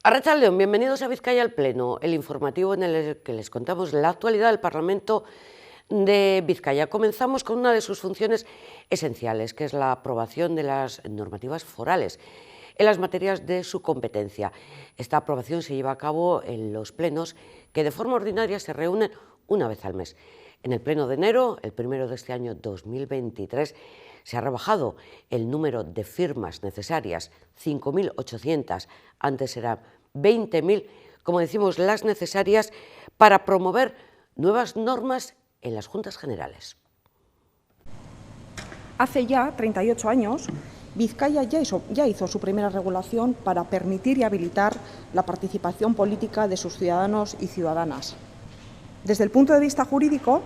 Arratsaldeon, bienvenidos a Vizcaya al Pleno, el informativo en el que les contamos la actualidad del Parlamento de Vizcaya. Comenzamos con una de sus funciones esenciales, que es la aprobación de las normativas forales en las materias de su competencia. Esta aprobación se lleva a cabo en los plenos que de forma ordinaria se reúnen una vez al mes. En el pleno de enero, el primero de este año 2023, se ha rebajado el número de firmas necesarias, 5.800, antes eran 20.000, como decimos, las necesarias para promover nuevas normas en las Juntas Generales. Hace ya 38 años, Vizcaya ya hizo su primera regulación para permitir y habilitar la participación política de sus ciudadanos y ciudadanas. Desde el punto de vista jurídico,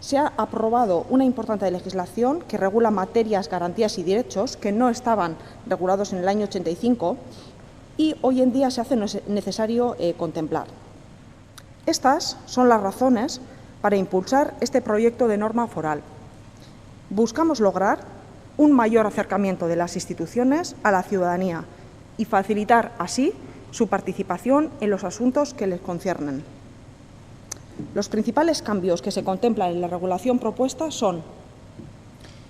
se ha aprobado una importante legislación que regula materias, garantías y derechos que no estaban regulados en el año 85 y hoy en día se hace necesario contemplar. Estas son las razones para impulsar este proyecto de norma foral. Buscamos lograr un mayor acercamiento de las instituciones a la ciudadanía y facilitar así su participación en los asuntos que les conciernen. Los principales cambios que se contemplan en la regulación propuesta son: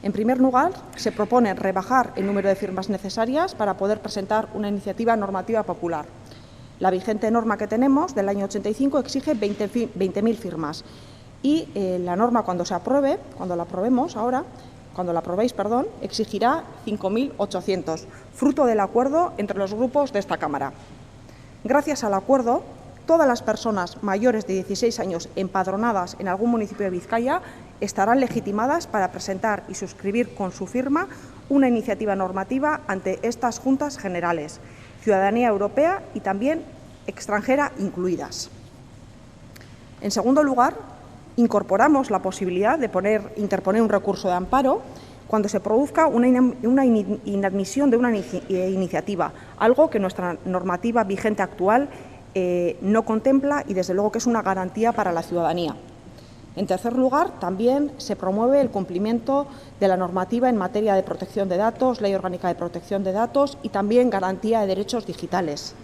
en primer lugar, se propone rebajar el número de firmas necesarias para poder presentar una iniciativa normativa popular. La vigente norma que tenemos del año 85 exige 20.000 firmas y la norma cuando la aprobéis, exigirá 5.800, fruto del acuerdo entre los grupos de esta Cámara. Gracias al acuerdo, todas las personas mayores de 16 años empadronadas en algún municipio de Vizcaya estarán legitimadas para presentar y suscribir con su firma una iniciativa normativa ante estas Juntas Generales, ciudadanía europea y también extranjera incluidas. En segundo lugar, incorporamos la posibilidad de interponer un recurso de amparo cuando se produzca una inadmisión de una iniciativa, algo que nuestra normativa vigente actual no contempla y desde luego que es una garantía para la ciudadanía. En tercer lugar, también se promueve el cumplimiento de la normativa en materia de protección de datos, Ley Orgánica de Protección de Datos y también garantía de derechos digitales.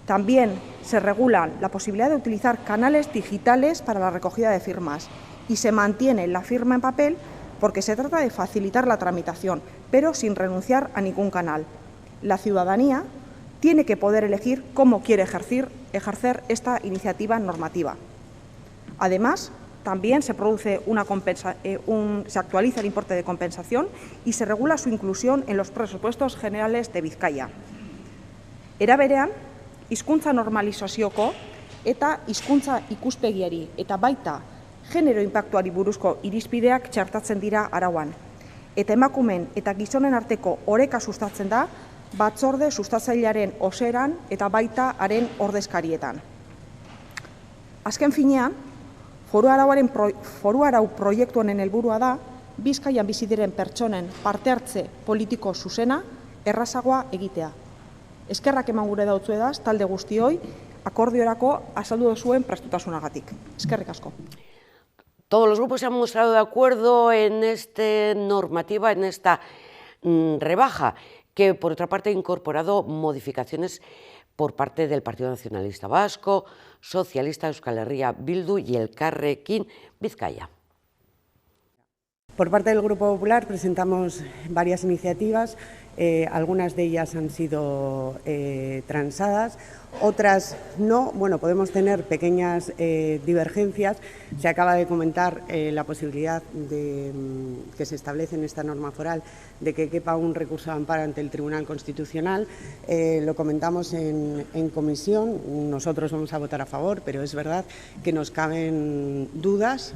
También se regula la posibilidad de utilizar canales digitales para la recogida de firmas y se mantiene la firma en papel porque se trata de facilitar la tramitación, pero sin renunciar a ningún canal. La ciudadanía tiene que poder elegir cómo quiere ejercer esta iniciativa normativa. Además, también se produce se actualiza el importe de compensación y se regula su inclusión en los presupuestos generales de Vizcaya. Era berean, hizkuntza normalizazioko eta hizkuntza ikuspegiari eta baita genero inpaktuari buruzko irizpideak txertatzen dira arauan. Eta emakumeen eta gizonen arteko oreka sustatzen da batzorde sustatzailearen oseran eta baita haren ordezkarietan. Azken finean, foru arau proiektu honen helburua da Bizkaian bizi diren pertsonen parte hartze politiko zuzena errazagoa egitea. Eskerrak eman gure dautzuedaz talde guztioi akordiorako azaldu duzuen prestutasunagatik. Eskerrik asko. Todos los grupos se han mostrado de acuerdo en esta normativa, en esta rebaja, que por otra parte ha incorporado modificaciones por parte del Partido Nacionalista Vasco, Socialista, Euskal Herria Bildu y Elkarrekin Vizcaya. Por parte del Grupo Popular presentamos varias iniciativas, algunas de ellas han sido transadas, otras no. Bueno, podemos tener pequeñas divergencias. Se acaba de comentar la posibilidad que se establece en esta norma foral de que quepa un recurso de amparo ante el Tribunal Constitucional. Lo comentamos en comisión, nosotros vamos a votar a favor, pero es verdad que nos caben dudas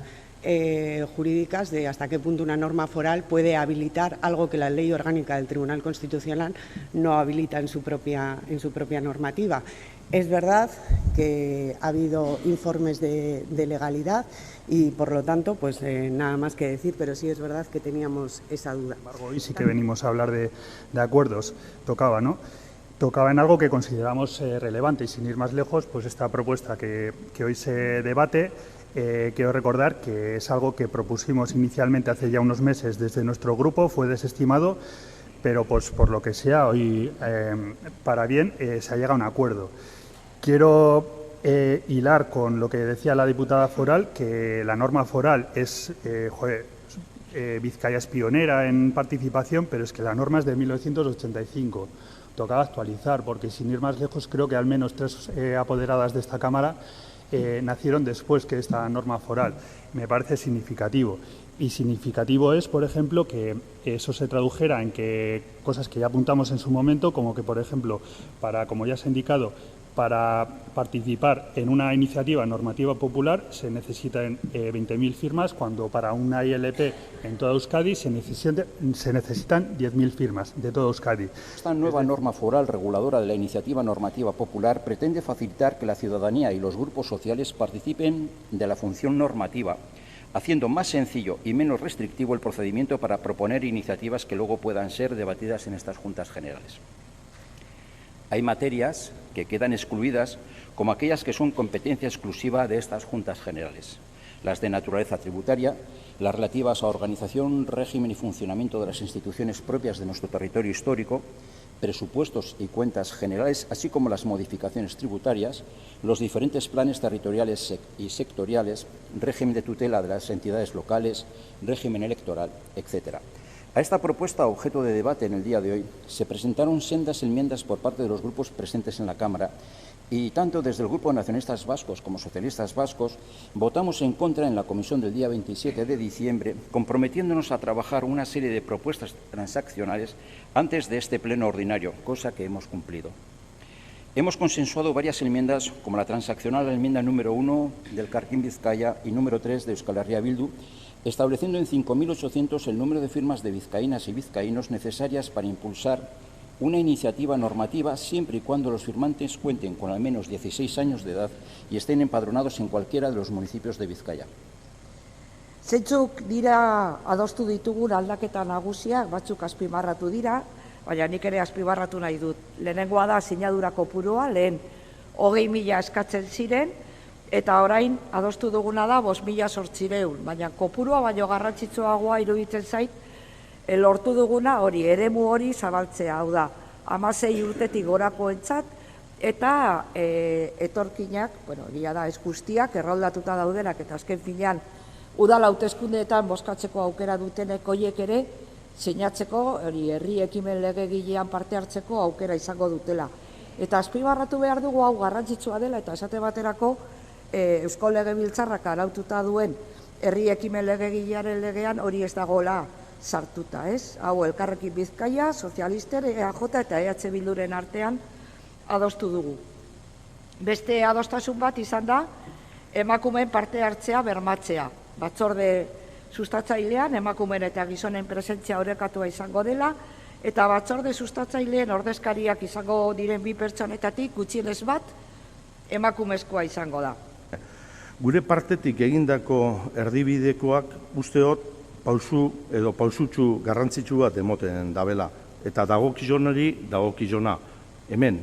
jurídicas de hasta qué punto una norma foral puede habilitar algo que la Ley Orgánica del Tribunal Constitucional no habilita en su propia normativa. Es verdad que ha habido informes de legalidad y, por lo tanto, pues nada más que decir, pero sí es verdad que teníamos esa duda. Sin embargo, hoy sí que venimos a hablar de acuerdos. Tocaba, ¿no? Tocaba en algo que consideramos relevante y, sin ir más lejos, pues esta propuesta que hoy se debate. Quiero recordar que es algo que propusimos inicialmente hace ya unos meses desde nuestro grupo, fue desestimado pero pues por lo que sea, hoy para bien se ha llegado a un acuerdo. Quiero hilar con lo que decía la diputada foral, que la norma foral es, Vizcaya es pionera en participación, pero es que la norma es de 1985. Tocaba actualizar, porque sin ir más lejos, creo que al menos 3 apoderadas de esta Cámara nacieron después que esta norma foral. Me parece significativo. Y significativo es, por ejemplo, que eso se tradujera en que cosas que ya apuntamos en su momento, como que, por ejemplo, como ya se ha indicado, para participar en una iniciativa normativa popular se necesitan 20.000 firmas, cuando para una ILP en toda Euskadi se necesitan 10.000 firmas de toda Euskadi. Esta nueva norma foral reguladora de la iniciativa normativa popular pretende facilitar que la ciudadanía y los grupos sociales participen de la función normativa, haciendo más sencillo y menos restrictivo el procedimiento para proponer iniciativas que luego puedan ser debatidas en estas Juntas Generales. Hay materias que quedan excluidas, como aquellas que son competencia exclusiva de estas Juntas Generales, las de naturaleza tributaria, las relativas a organización, régimen y funcionamiento de las instituciones propias de nuestro territorio histórico, presupuestos y cuentas generales, así como las modificaciones tributarias, los diferentes planes territoriales y sectoriales, régimen de tutela de las entidades locales, régimen electoral, etc. A esta propuesta, objeto de debate en el día de hoy, se presentaron sendas enmiendas por parte de los grupos presentes en la Cámara y tanto desde el Grupo de Nacionalistas Vascos como Socialistas Vascos votamos en contra en la comisión del día 27 de diciembre, comprometiéndonos a trabajar una serie de propuestas transaccionales antes de este pleno ordinario, cosa que hemos cumplido. Hemos consensuado varias enmiendas, como la transaccional a la enmienda número 1 del Elkarrekin Bizkaia y número 3 de Euskal Herria Bildu, estableciendo en 5.800 el número de firmas de vizcaínas y vizcaínos necesarias para impulsar una iniciativa normativa siempre y cuando los firmantes cuenten con al menos 16 años de edad y estén empadronados en cualquiera de los municipios de Bizkaia. Zeintzuk dira adostu ditugun aldaketa nagusiak, batzuk azpimarratu dira, baina nik ere azpimarratu nahi dut. Lehenengoa da sinadura kopurua, lehen 20.000 eskatzen ziren, eta orain adostu duguna da 5.800, baina kopurua baino garrantzitsuagoa iruditzen zait, lortu duguna hori, eremu hori zabaltzea, hau da, 16 urtetik gorakoentzat, eta etorkinak, egia da ez guztiak, erroldatuta daudenak, eta azken finean, udal hauteskundeetan bozkatzeko aukera dutenek horiek ere, sinatzeko, hori herri ekimen legegilean parte hartzeko aukera izango dutela. Eta azpimarratu behar dugu hau garrantzitsua dela, eta esate baterako, Eusko Legebiltzarrak araututa duen herri ekimen legegilearen legean hori ez dagoela sartuta, ez? Hau Elkarrekin Bizkaia, Sozialisten, EAJ eta EH Bilduren artean adostu dugu. Beste adostasun bat izan da, emakumeen parte hartzea bermatzea. Batzorde sustatzailean, emakumeen eta gizonen presentzia orekatua izango dela, eta batzorde sustatzaileen ordezkariak izango diren 2 pertsonetatik gutxienez bat emakumezkoa izango da. Gure partetik egindako erdibidekoak usteot pausu edo pausutxu garrantzitsu bat emoten dabela. Eta dagokionari dagokizona. Hemen,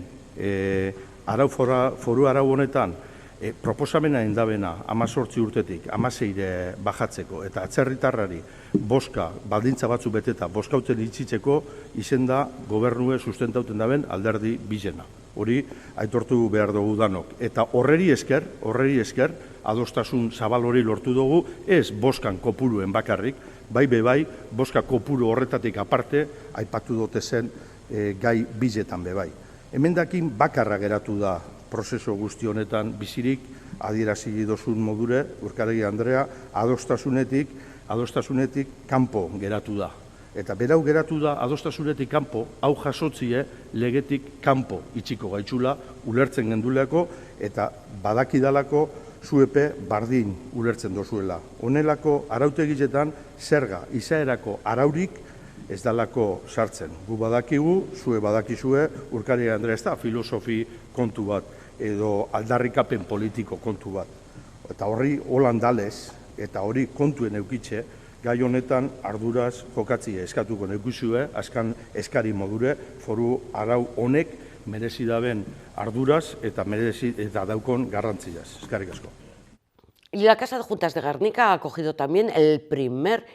foru arau honetan, proposamena indabena 18 urtetik 16 bajatzeko eta atzerritarrari boska baldintza batzu beteta boskauten itxitzeko izen da gobernue sustentauten daben alderdi bizena. Hori aitortu behar dugu danok. Eta horreri esker, adostasun zabal hori lortu dugu, ez boskan kopuruen bakarrik, bai, boska kopuru horretatik aparte, aipatu dute zen gai bizetan bebai. Hemendakin bakarra geratu da prozeso guzti honetan bizirik, adierazi dozun modure, Urkaegi Andrea, adostasunetik kanpo geratu da. Eta berau geratu da adostasunetik kanpo, hau jasotzie legetik kanpo itxiko gaitzula ulertzen genduleko eta badakidalako zuepe bardin ulertzen dozuela. Honelako arautegizetan zerga izaerako araurik ez dalako sartzen. Gu badakigu, zue badakizue, Urkaegi Andrea ez da filosofi kontu bat edo aldarrikapen politiko kontu bat. Eta horri holandalez eta hori kontuen eukitxe, gai honetan arduraz jokatzie eskatuko neukizue, askan eskari modure, foru arau honek merezi daben arduraz eta daukon garrantziaz. Eskerrik asko. Y la Casa de Juntas de Gernika ha acogido también el primer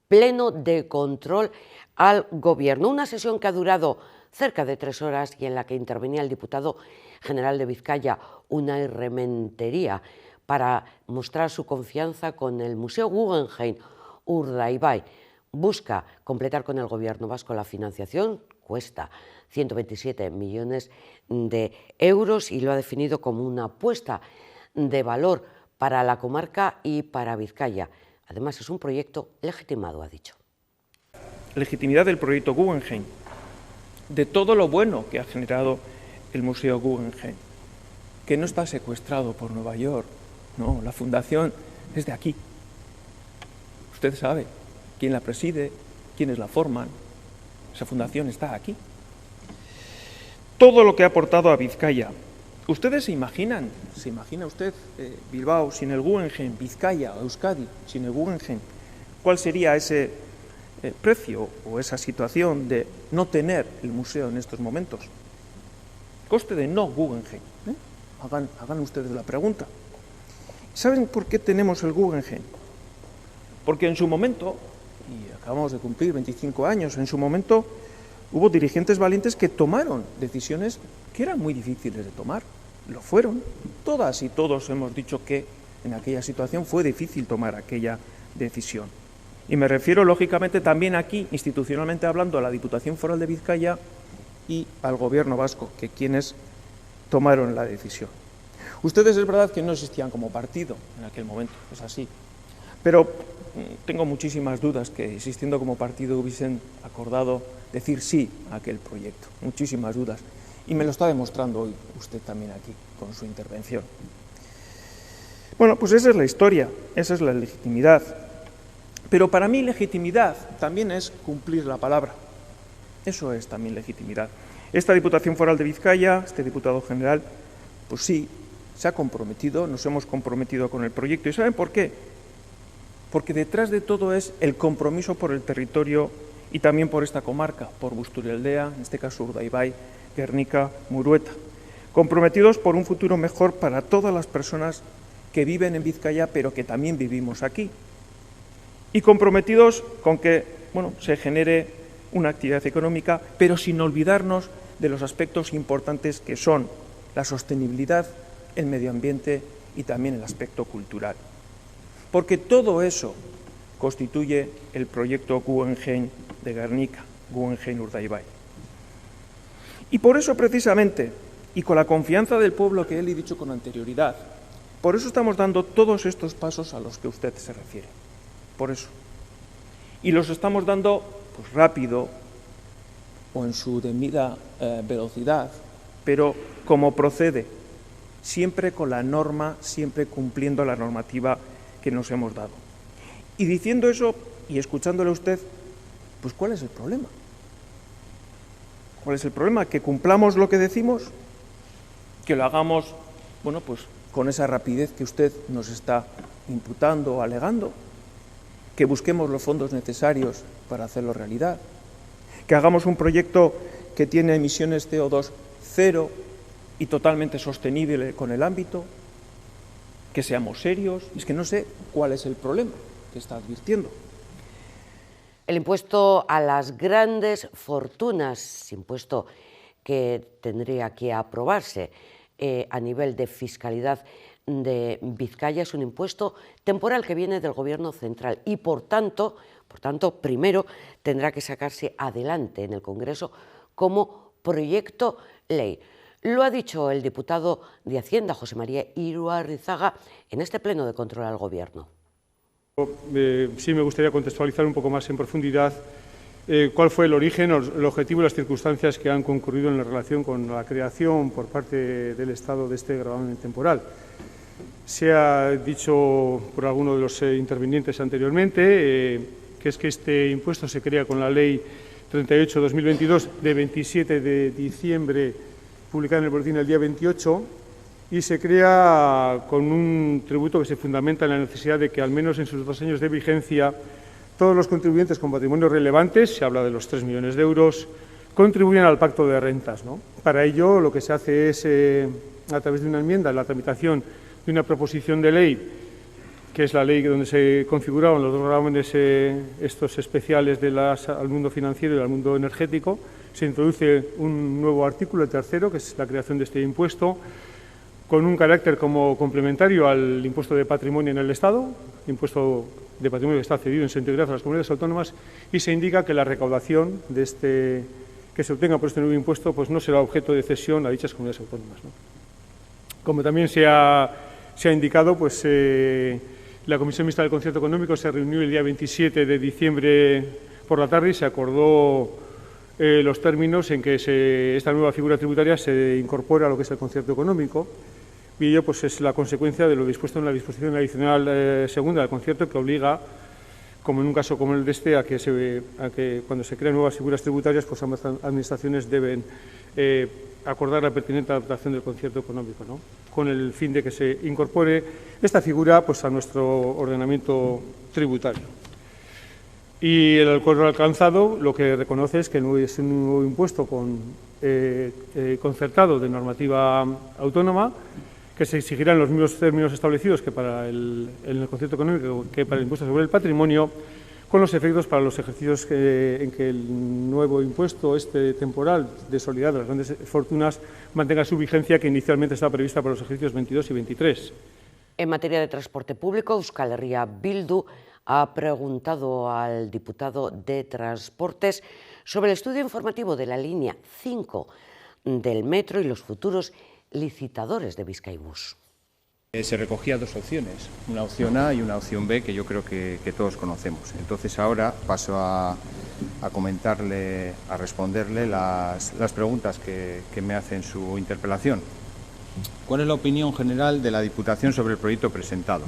pleno de control al Gobierno. Una sesión que ha durado cerca de 3 horas y en la que intervenía el diputado general de Vizcaya, Unai Rementería, para mostrar su confianza con el Museo Guggenheim Urdaibai. Busca completar con el Gobierno vasco la financiación, cuesta 127 millones de euros y lo ha definido como una apuesta de valor para la comarca y para Vizcaya. Además, es un proyecto legitimado, ha dicho. Legitimidad del proyecto Guggenheim, de todo lo bueno que ha generado el Museo Guggenheim, que no está secuestrado por Nueva York, no, la fundación es de aquí. Usted sabe quién la preside, quiénes la forman, esa fundación está aquí. Todo lo que ha aportado a Vizcaya. ¿Ustedes se imagina usted Bilbao sin el Guggenheim, Vizcaya o Euskadi sin el Guggenheim? ¿Cuál sería ese precio o esa situación de no tener el museo en estos momentos? Coste de no Guggenheim. Hagan ustedes la pregunta. ¿Saben por qué tenemos el Guggenheim? Porque en su momento, y acabamos de cumplir 25 años, en su momento hubo dirigentes valientes que tomaron decisiones que eran muy difíciles de tomar. Lo fueron. Todas y todos hemos dicho que en aquella situación fue difícil tomar aquella decisión. Y me refiero, lógicamente, también aquí, institucionalmente hablando, a la Diputación Foral de Vizcaya y al Gobierno vasco, que quienes tomaron la decisión. Ustedes es verdad que no existían como partido en aquel momento, es así. Pero tengo muchísimas dudas que, existiendo como partido, hubiesen acordado decir sí a aquel proyecto. Muchísimas dudas. Y me lo está demostrando hoy usted también aquí, con su intervención. Bueno, pues esa es la historia, esa es la legitimidad. Pero para mí legitimidad también es cumplir la palabra. Eso es también legitimidad. Esta Diputación Foral de Vizcaya, este diputado general, pues sí, se ha comprometido, nos hemos comprometido con el proyecto. ¿Y saben por qué? Porque detrás de todo es el compromiso por el territorio y también por esta comarca, por Busturialdea, en este caso Urdaibai, Gernika, Murueta. Comprometidos por un futuro mejor para todas las personas que viven en Vizcaya, pero que también vivimos aquí. Y comprometidos con que, se genere una actividad económica, pero sin olvidarnos de los aspectos importantes que son la sostenibilidad, el medio ambiente y también el aspecto cultural. Porque todo eso constituye el proyecto Guggenheim de Gernika, Guggenheim Urdaibai. Y por eso precisamente, y con la confianza del pueblo que él he dicho con anterioridad, por eso estamos dando todos estos pasos a los que usted se refiere. Por eso. Y los estamos dando pues, rápido o en su debida velocidad, pero como procede, siempre con la norma, siempre cumpliendo la normativa que nos hemos dado. Y diciendo eso y escuchándole a usted, pues ¿cuál es el problema? ¿Cuál es el problema? ¿Que cumplamos lo que decimos? ¿Que lo hagamos, pues con esa rapidez que usted nos está imputando o alegando? ¿Que busquemos los fondos necesarios para hacerlo realidad? ¿Que hagamos un proyecto que tiene emisiones CO2 cero y totalmente sostenible con el ámbito? ¿Que seamos serios? Es que no sé cuál es el problema que está advirtiendo. El impuesto a las grandes fortunas, impuesto que tendría que aprobarse a nivel de fiscalidad de Vizcaya, es un impuesto temporal que viene del Gobierno central y, por tanto, primero tendrá que sacarse adelante en el Congreso como proyecto ley. Lo ha dicho el diputado de Hacienda, José María Iruarrizaga, en este pleno de control al Gobierno. Sí me gustaría contextualizar un poco más en profundidad cuál fue el origen, el objetivo y las circunstancias que han concurrido en la relación con la creación por parte del Estado de este gravamen temporal. Se ha dicho por alguno de los intervinientes anteriormente que es que este impuesto se crea con la Ley 38/2022 de 27 de diciembre, publicada en el boletín el día 28, y se crea con un tributo que se fundamenta en la necesidad de que, al menos en sus 2 años de vigencia, todos los contribuyentes con patrimonios relevantes, se habla de los 3 millones de euros, contribuyan al pacto de rentas, ¿no? Para ello, lo que se hace es, a través de una enmienda, la tramitación de una proposición de ley que es la ley donde se configuraban los dos gravámenes estos especiales al mundo financiero y al mundo energético. Se introduce un nuevo artículo, el tercero, que es la creación de este impuesto, con un carácter como complementario al impuesto de patrimonio en el Estado, impuesto de patrimonio que está cedido en su integridad a las comunidades autónomas, y se indica que la recaudación de que se obtenga por este nuevo impuesto pues no será objeto de cesión a dichas comunidades autónomas, ¿no? Como también se ha indicado, pues la Comisión Mixta del Concierto Económico se reunió el día 27 de diciembre por la tarde y se acordó los términos en que esta nueva figura tributaria se incorpora a lo que es el concierto económico, y ello pues, es la consecuencia de lo dispuesto en la disposición adicional segunda del concierto, que obliga, como en un caso como el de este, a que cuando se crean nuevas figuras tributarias, pues ambas administraciones deben acordar la pertinente adaptación del concierto económico, ¿no? Con el fin de que se incorpore esta figura pues, a nuestro ordenamiento tributario. Y el acuerdo alcanzado lo que reconoce es que es un nuevo impuesto concertado de normativa autónoma, que se exigirán los mismos términos establecidos que en el concierto económico que para el impuesto sobre el patrimonio, con los efectos para los ejercicios en que el nuevo impuesto temporal de solidaridad de las grandes fortunas mantenga su vigencia, que inicialmente estaba prevista para los ejercicios 22 y 23. En materia de transporte público, Euskal Herria Bildu ha preguntado al diputado de Transportes sobre el estudio informativo de la línea 5 del metro y los futuros licitadores de Bizkaibus. Se recogía dos opciones, una opción A y una opción B, que yo creo que todos conocemos. Entonces ahora paso a comentarle, a responderle las preguntas que me hace en su interpelación. ¿Cuál es la opinión general de la Diputación sobre el proyecto presentado?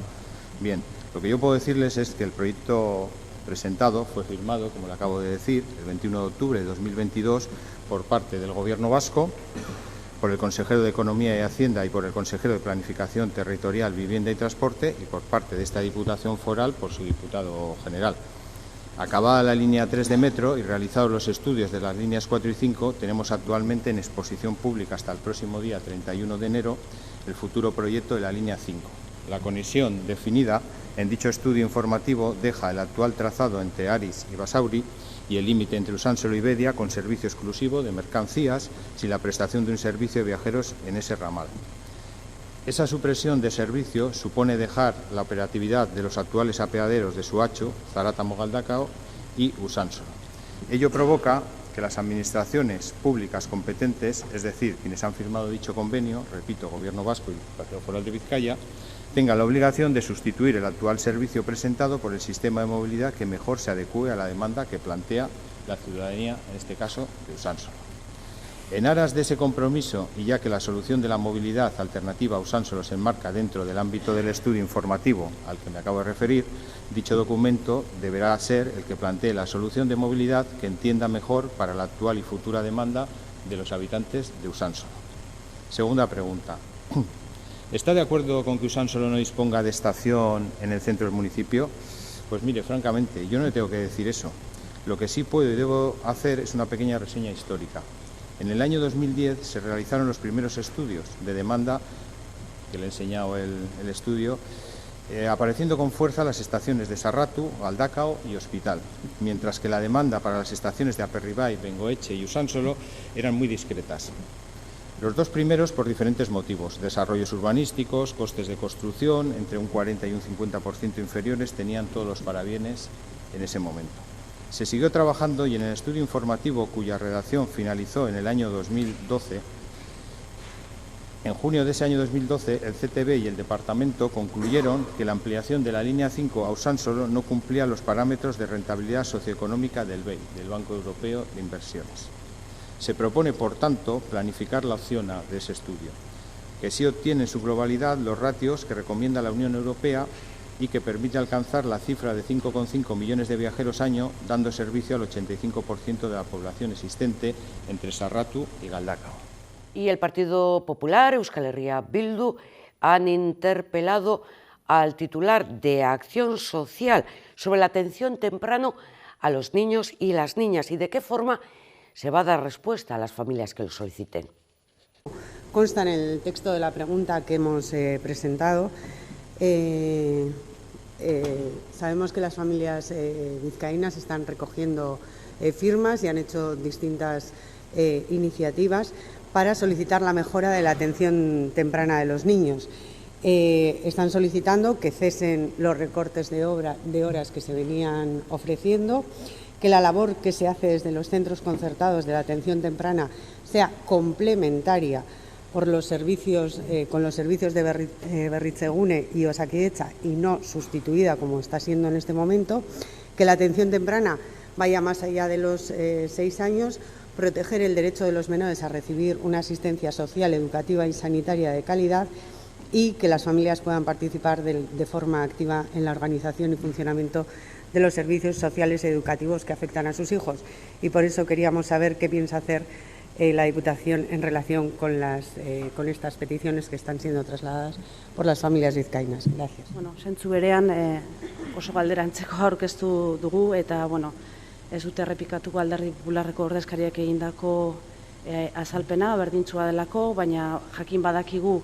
Bien, lo que yo puedo decirles es que el proyecto presentado fue firmado, como le acabo de decir, el 21 de octubre de 2022 por parte del Gobierno vasco, por el consejero de Economía y Hacienda y por el consejero de Planificación Territorial, Vivienda y Transporte, y por parte de esta Diputación Foral por su diputado general. Acabada la línea 3 de metro y realizados los estudios de las líneas 4 y 5, tenemos actualmente en exposición pública hasta el próximo día 31 de enero el futuro proyecto de la línea 5. La conexión definida en dicho estudio informativo deja el actual trazado entre Aris y Basauri y el límite entre Usánsolo y Bedia con servicio exclusivo de mercancías sin la prestación de un servicio de viajeros en ese ramal. Esa supresión de servicio supone dejar la operatividad de los actuales apeaderos de Suacho, Zarátamo-Galdakao y Usánsolo. Ello provoca que las administraciones públicas competentes, es decir, quienes han firmado dicho convenio, repito, Gobierno vasco y Partido Foral de Vizcaya, tengan la obligación de sustituir el actual servicio presentado por el sistema de movilidad que mejor se adecúe a la demanda que plantea la ciudadanía, en este caso de Usánsolo. En aras de ese compromiso, y ya que la solución de la movilidad alternativa a Usánsolo se enmarca dentro del ámbito del estudio informativo al que me acabo de referir, dicho documento deberá ser el que plantee la solución de movilidad que entienda mejor para la actual y futura demanda de los habitantes de Usánsolo. Segunda pregunta. ¿Está de acuerdo con que Usánsolo no disponga de estación en el centro del municipio? Pues mire, francamente, yo no le tengo que decir eso. Lo que sí puedo y debo hacer es una pequeña reseña histórica. En el año 2010 se realizaron los primeros estudios de demanda, que le he enseñado el estudio, apareciendo con fuerza las estaciones de Sarratu, Galdakao y Hospital, mientras que la demanda para las estaciones de Aperribai, Bengoetxe y Usánsolo eran muy discretas. Los dos primeros por diferentes motivos, desarrollos urbanísticos, costes de construcción, entre un 40 y un 50% inferiores, tenían todos los parabienes en ese momento. Se siguió trabajando y en el estudio informativo, cuya redacción finalizó en el año 2012, en junio de ese año 2012, el CTB y el Departamento concluyeron que la ampliación de la línea 5 a Usánsolo no cumplía los parámetros de rentabilidad socioeconómica del BEI, del Banco Europeo de Inversiones. Se propone, por tanto, planificar la opción A de ese estudio, que sí obtiene en su globalidad los ratios que recomienda la Unión Europea y que permite alcanzar la cifra de 5,5 millones de viajeros año, dando servicio al 85% de la población existente entre Sarratu y Galdakao. Y el Partido Popular, Euskal Herria Bildu, han interpelado al titular de Acción Social sobre la atención temprano a los niños y las niñas y de qué forma se va a dar respuesta a las familias que lo soliciten. Consta en el texto de la pregunta que hemos presentado Sabemos que las familias vizcaínas están recogiendo firmas y han hecho distintas iniciativas para solicitar la mejora de la atención temprana de los niños. Están solicitando que cesen los recortes de horas que se venían ofreciendo, que la labor que se hace desde los centros concertados de la atención temprana sea complementaria con los servicios de Berritzegune y Osakidetza y no sustituida como está siendo en este momento, que la atención temprana vaya más allá de los 6 años, proteger el derecho de los menores a recibir una asistencia social, educativa y sanitaria de calidad y que las familias puedan participar de forma activa en la organización y funcionamiento de los servicios sociales y educativos que afectan a sus hijos. Y por eso queríamos saber qué piensa hacer la Diputación en relación con estas peticiones que están siendo trasladadas por las familias vizcaínas. Gracias. Bueno, zentzu berean oso galdera antzeko aurkeztu dugu eta ez dute errepikatuko Alderdi Popularreko ordezkariak egindako azalpena berdintsua delako, baina jakin badakigu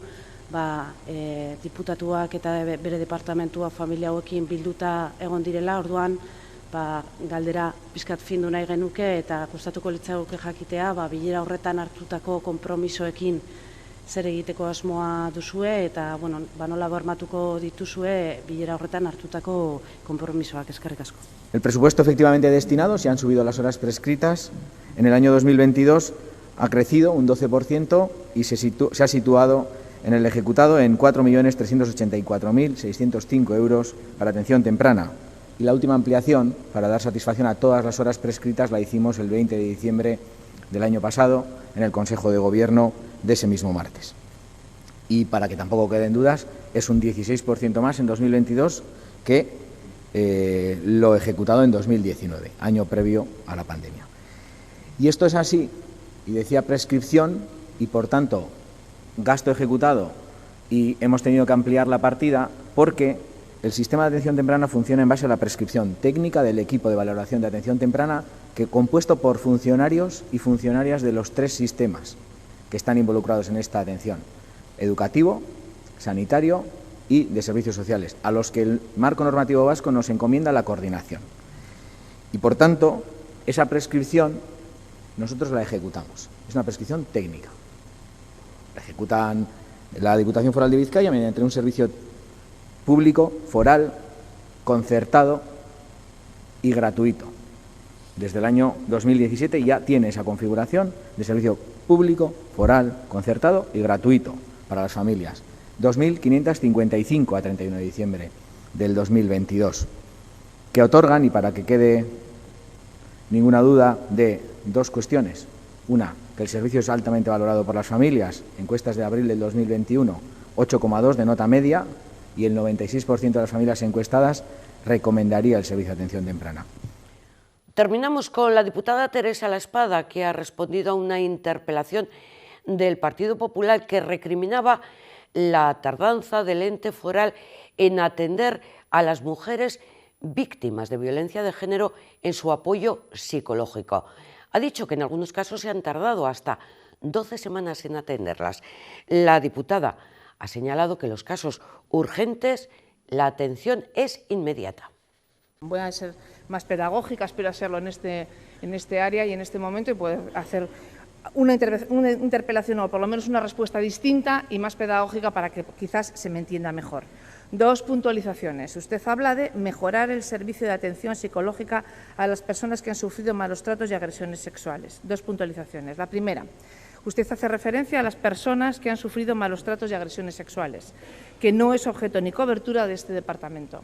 diputatuak eta bere departamentua familia hauekin bilduta egon direla, orduan galdera pizkat findu nahi genuke eta gustatuko litzaiguke jakitea bilera horretan hartutako konpromisoekin zer egiteko asmoa duzue eta nola bermatuko dituzue bilera horretan hartutako konpromisoak. Eskerrik asko. El presupuesto efectivamente destinado, se han subido las horas prescritas, en el año 2022 ha crecido un 12% y se ha situado en el ejecutado en 4.384.605 euros para atención temprana. Y la última ampliación, para dar satisfacción a todas las horas prescritas, la hicimos el 20 de diciembre del año pasado en el Consejo de Gobierno de ese mismo martes. Y para que tampoco queden dudas, es un 16% más en 2022 que lo ejecutado en 2019, año previo a la pandemia. Y esto es así, y decía prescripción, y por tanto gasto ejecutado, y hemos tenido que ampliar la partida porque el sistema de atención temprana funciona en base a la prescripción técnica del equipo de valoración de atención temprana, que compuesto por funcionarios y funcionarias de los 3 sistemas que están involucrados en esta atención: educativo, sanitario y de servicios sociales, a los que el marco normativo vasco nos encomienda la coordinación. Y por tanto, esa prescripción nosotros la ejecutamos. Es una prescripción técnica. La ejecutan la Diputación Foral de Vizcaya mediante un servicio público, foral, concertado y gratuito. Desde el año 2017 ya tiene esa configuración de servicio público, foral, concertado y gratuito para las familias. 2.555 a 31 de diciembre del 2022, que otorgan, y para que quede ninguna duda, de 2 cuestiones. Una, que el servicio es altamente valorado por las familias, encuestas de abril del 2021, 8,2 de nota media, y el 96% de las familias encuestadas recomendaría el servicio de atención temprana. Terminamos con la diputada Teresa La Espada, que ha respondido a una interpelación del Partido Popular que recriminaba la tardanza del ente foral en atender a las mujeres víctimas de violencia de género en su apoyo psicológico. Ha dicho que en algunos casos se han tardado hasta 12 semanas en atenderlas. La diputada ha señalado que en los casos urgentes la atención es inmediata. Voy a ser más pedagógica, espero hacerlo en este área y en este momento, y poder hacer una interpelación o por lo menos una respuesta distinta y más pedagógica para que quizás se me entienda mejor. 2 puntualizaciones. Usted habla de mejorar el servicio de atención psicológica a las personas que han sufrido malos tratos y agresiones sexuales. 2 puntualizaciones. La primera, usted hace referencia a las personas que han sufrido malos tratos y agresiones sexuales, que no es objeto ni cobertura de este departamento.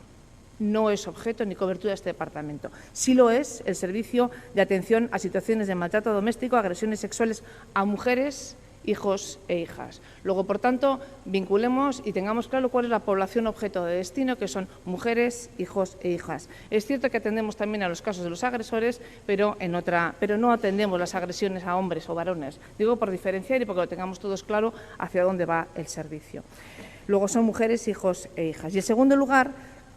No es objeto ni cobertura de este departamento. Sí lo es el servicio de atención a situaciones de maltrato doméstico, agresiones sexuales a mujeres, hijos e hijas. Luego, por tanto, vinculemos y tengamos claro cuál es la población objeto de destino, que son mujeres, hijos e hijas. Es cierto que atendemos también a los casos de los agresores, pero no atendemos las agresiones a hombres o varones. Digo por diferenciar y porque lo tengamos todos claro hacia dónde va el servicio. Luego son mujeres, hijos e hijas. Y en segundo lugar,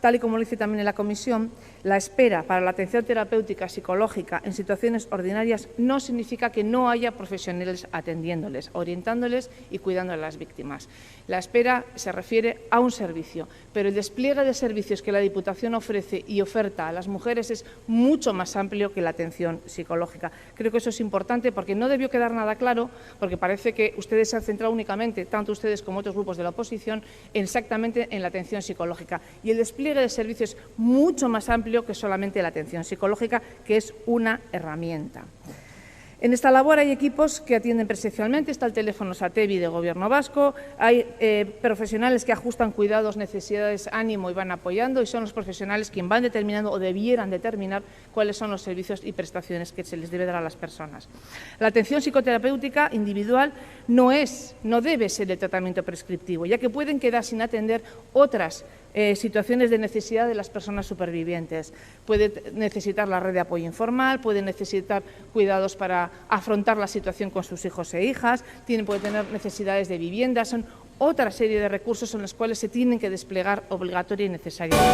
tal y como lo hice también en la comisión, la espera para la atención terapéutica psicológica en situaciones ordinarias no significa que no haya profesionales atendiéndoles, orientándoles y cuidando a las víctimas. La espera se refiere a un servicio, pero el despliegue de servicios que la Diputación ofrece y oferta a las mujeres es mucho más amplio que la atención psicológica. Creo que eso es importante porque no debió quedar nada claro, porque parece que ustedes se han centrado únicamente, tanto ustedes como otros grupos de la oposición, exactamente en la atención psicológica. Y el despliegue de servicios es mucho más amplio que solamente la atención psicológica, que es una herramienta. En esta labor hay equipos que atienden presencialmente, está el teléfono SATEVI de Gobierno vasco, hay profesionales que ajustan cuidados, necesidades, ánimo y van apoyando, y son los profesionales quienes van determinando o debieran determinar cuáles son los servicios y prestaciones que se les debe dar a las personas. La atención psicoterapéutica individual no debe ser el tratamiento prescriptivo, ya que pueden quedar sin atender otras situaciones de necesidad de las personas supervivientes. Puede necesitar la red de apoyo informal, puede necesitar cuidados para afrontar la situación con sus hijos e hijas, puede tener necesidades de vivienda, son otra serie de recursos en los cuales se tienen que desplegar obligatoria y necesariamente.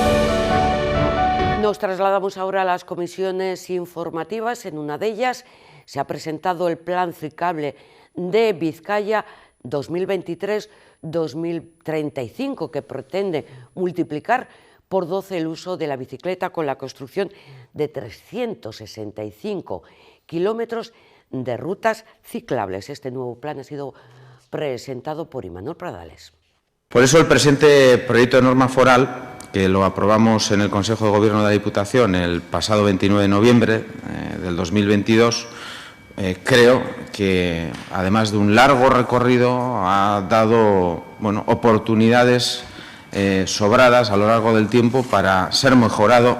Nos trasladamos ahora a las comisiones informativas. En una de ellas se ha presentado el Plan Ciclable de Vizcaya 2023-2035, que pretende multiplicar por 12 el uso de la bicicleta con la construcción de 365 kilómetros de rutas ciclables. Este nuevo plan ha sido presentado por Imanol Pradales. Por eso el presente proyecto de norma foral, que lo aprobamos en el Consejo de Gobierno de la Diputación el pasado 29 de noviembre del 2022, creo que, además de un largo recorrido, ha dado oportunidades sobradas a lo largo del tiempo para ser mejorado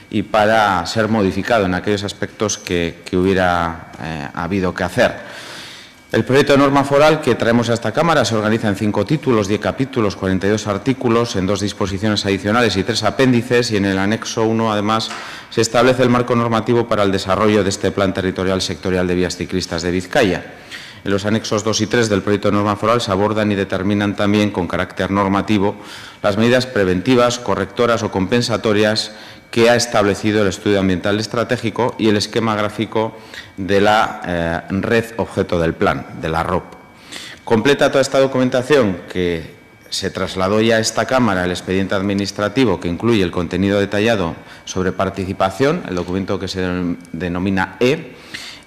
y para ser modificado en aquellos aspectos que hubiera habido que hacer. El proyecto de norma foral que traemos a esta Cámara se organiza en 5 títulos, 10 capítulos, 42 artículos, en 2 disposiciones adicionales y 3 apéndices, y en el anexo 1, además, se establece el marco normativo para el desarrollo de este Plan Territorial Sectorial de Vías Ciclistas de Vizcaya. En los anexos 2 y 3 del proyecto de norma foral se abordan y determinan también, con carácter normativo, las medidas preventivas, correctoras o compensatorias que ha establecido el Estudio Ambiental Estratégico y el esquema gráfico de la red objeto del plan, de la ROP. Completa toda esta documentación, que se trasladó ya a esta Cámara, el expediente administrativo, que incluye el contenido detallado sobre participación, el documento que se denomina E,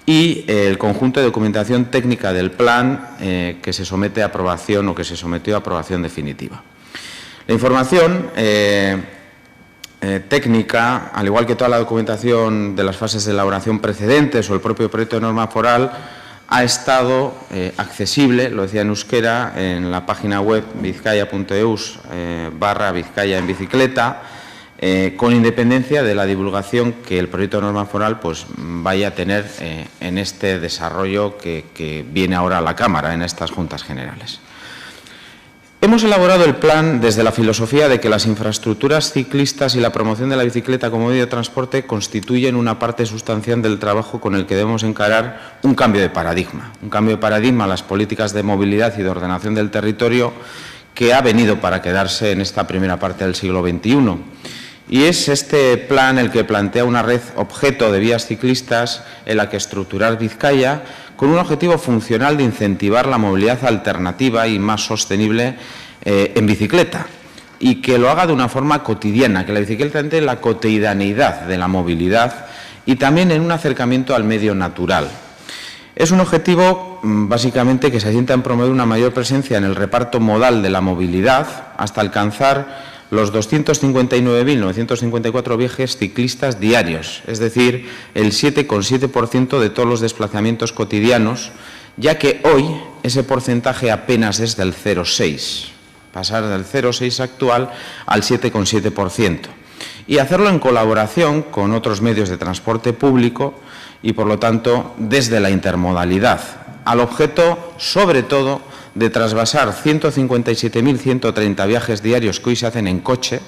y el conjunto de documentación técnica del plan que se somete a aprobación o que se sometió a aprobación definitiva. La información técnica, al igual que toda la documentación de las fases de elaboración precedentes o el propio proyecto de norma foral, ha estado accesible, lo decía en euskera, en la página web vizcaya.eus/Vizcaya en bicicleta, con independencia de la divulgación que el proyecto de norma foral vaya a tener en este desarrollo que viene ahora a la Cámara, en estas Juntas Generales. Hemos elaborado el plan desde la filosofía de que las infraestructuras ciclistas y la promoción de la bicicleta como medio de transporte constituyen una parte sustancial del trabajo con el que debemos encarar un cambio de paradigma a las políticas de movilidad y de ordenación del territorio que ha venido para quedarse en esta primera parte del siglo XXI. Y es este plan el que plantea una red objeto de vías ciclistas en la que estructurar Vizcaya con un objetivo funcional de incentivar la movilidad alternativa y más sostenible en bicicleta, y que lo haga de una forma cotidiana, que la bicicleta entre en la cotidianeidad de la movilidad y también en un acercamiento al medio natural. Es un objetivo, básicamente, que se asienta en promover una mayor presencia en el reparto modal de la movilidad hasta alcanzar los 259.954 viajes ciclistas diarios, es decir, el 7,7% de todos los desplazamientos cotidianos, ya que hoy ese porcentaje apenas es del 0,6%, pasar del 0,6% actual al 7,7%, y hacerlo en colaboración con otros medios de transporte público y, por lo tanto, desde la intermodalidad, al objeto, sobre todo, de trasvasar 157.130 viajes diarios que hoy se hacen en coche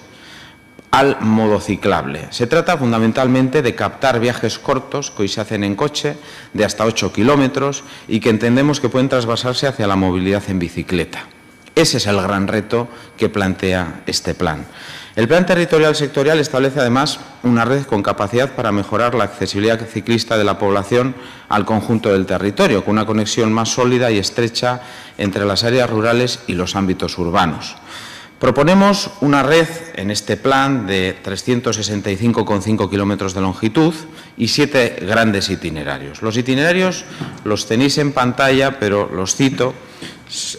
al modo ciclable. Se trata fundamentalmente de captar viajes cortos que hoy se hacen en coche de hasta 8 kilómetros y que entendemos que pueden trasvasarse hacia la movilidad en bicicleta. Ese es el gran reto que plantea este plan. El Plan Territorial Sectorial establece además una red con capacidad para mejorar la accesibilidad ciclista de la población al conjunto del territorio, con una conexión más sólida y estrecha entre las áreas rurales y los ámbitos urbanos. Proponemos una red en este plan de 365,5 kilómetros de longitud y 7 grandes itinerarios. Los itinerarios los tenéis en pantalla, pero los cito.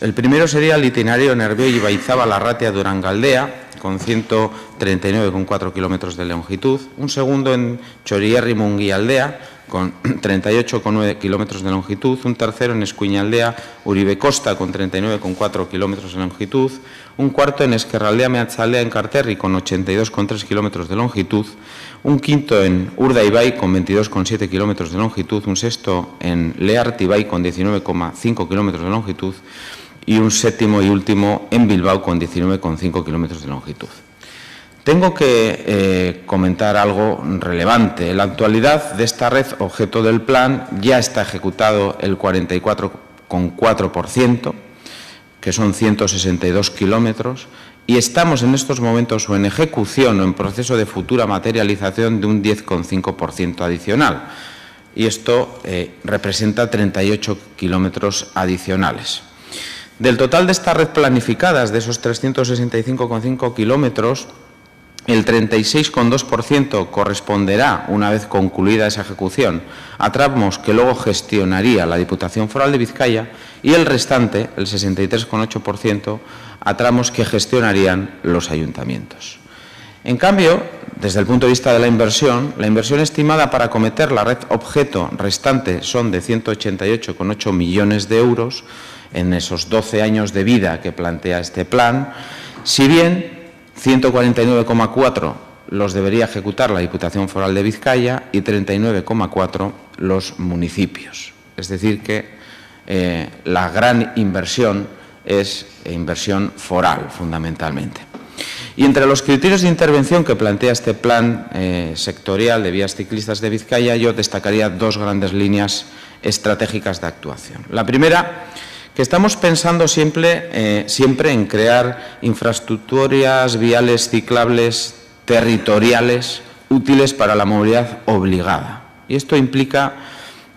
El primero sería el itinerario Nervión-Ibaizabal-Arratia-Durangaldea, con 139,4 kilómetros de longitud. Un segundo en Chorierri-Munguialdea, con 38,9 kilómetros de longitud. Un tercero en Escuiñaldea-Uribe Costa, con 39,4 kilómetros de longitud. Un cuarto en Esquerraldea-Meatzaldea, en Carterri, con 82,3 kilómetros de longitud. Un quinto en Urdaibai, con 22,7 kilómetros de longitud. Un sexto en Leartibai, con 19,5 kilómetros de longitud. Y un séptimo y último en Bilbao, con 19,5 kilómetros de longitud. Tengo que comentar algo relevante. En la actualidad de esta red objeto del plan ya está ejecutado el 44,4%, que son 162 kilómetros, y estamos en estos momentos o en ejecución o en proceso de futura materialización de un 10,5% adicional. Y esto representa 38 kilómetros adicionales. Del total de estas red planificadas, de esos 365,5 kilómetros, el 36,2% corresponderá, una vez concluida esa ejecución, a tramos que luego gestionaría la Diputación Foral de Vizcaya y el restante, el 63,8%, a tramos que gestionarían los ayuntamientos. En cambio, desde el punto de vista de la inversión estimada para acometer la red objeto restante son de 188,8 millones de euros en esos 12 años de vida que plantea este plan, si bien 149,4 los debería ejecutar la Diputación Foral de Vizcaya y 39,4 los municipios. Es decir que la gran inversión es inversión foral, fundamentalmente. Y entre los criterios de intervención que plantea este plan sectorial de vías ciclistas de Vizcaya, yo destacaría dos grandes líneas estratégicas de actuación. La primera, que estamos pensando siempre en crear infraestructuras viales ciclables territoriales útiles para la movilidad obligada. Y esto implica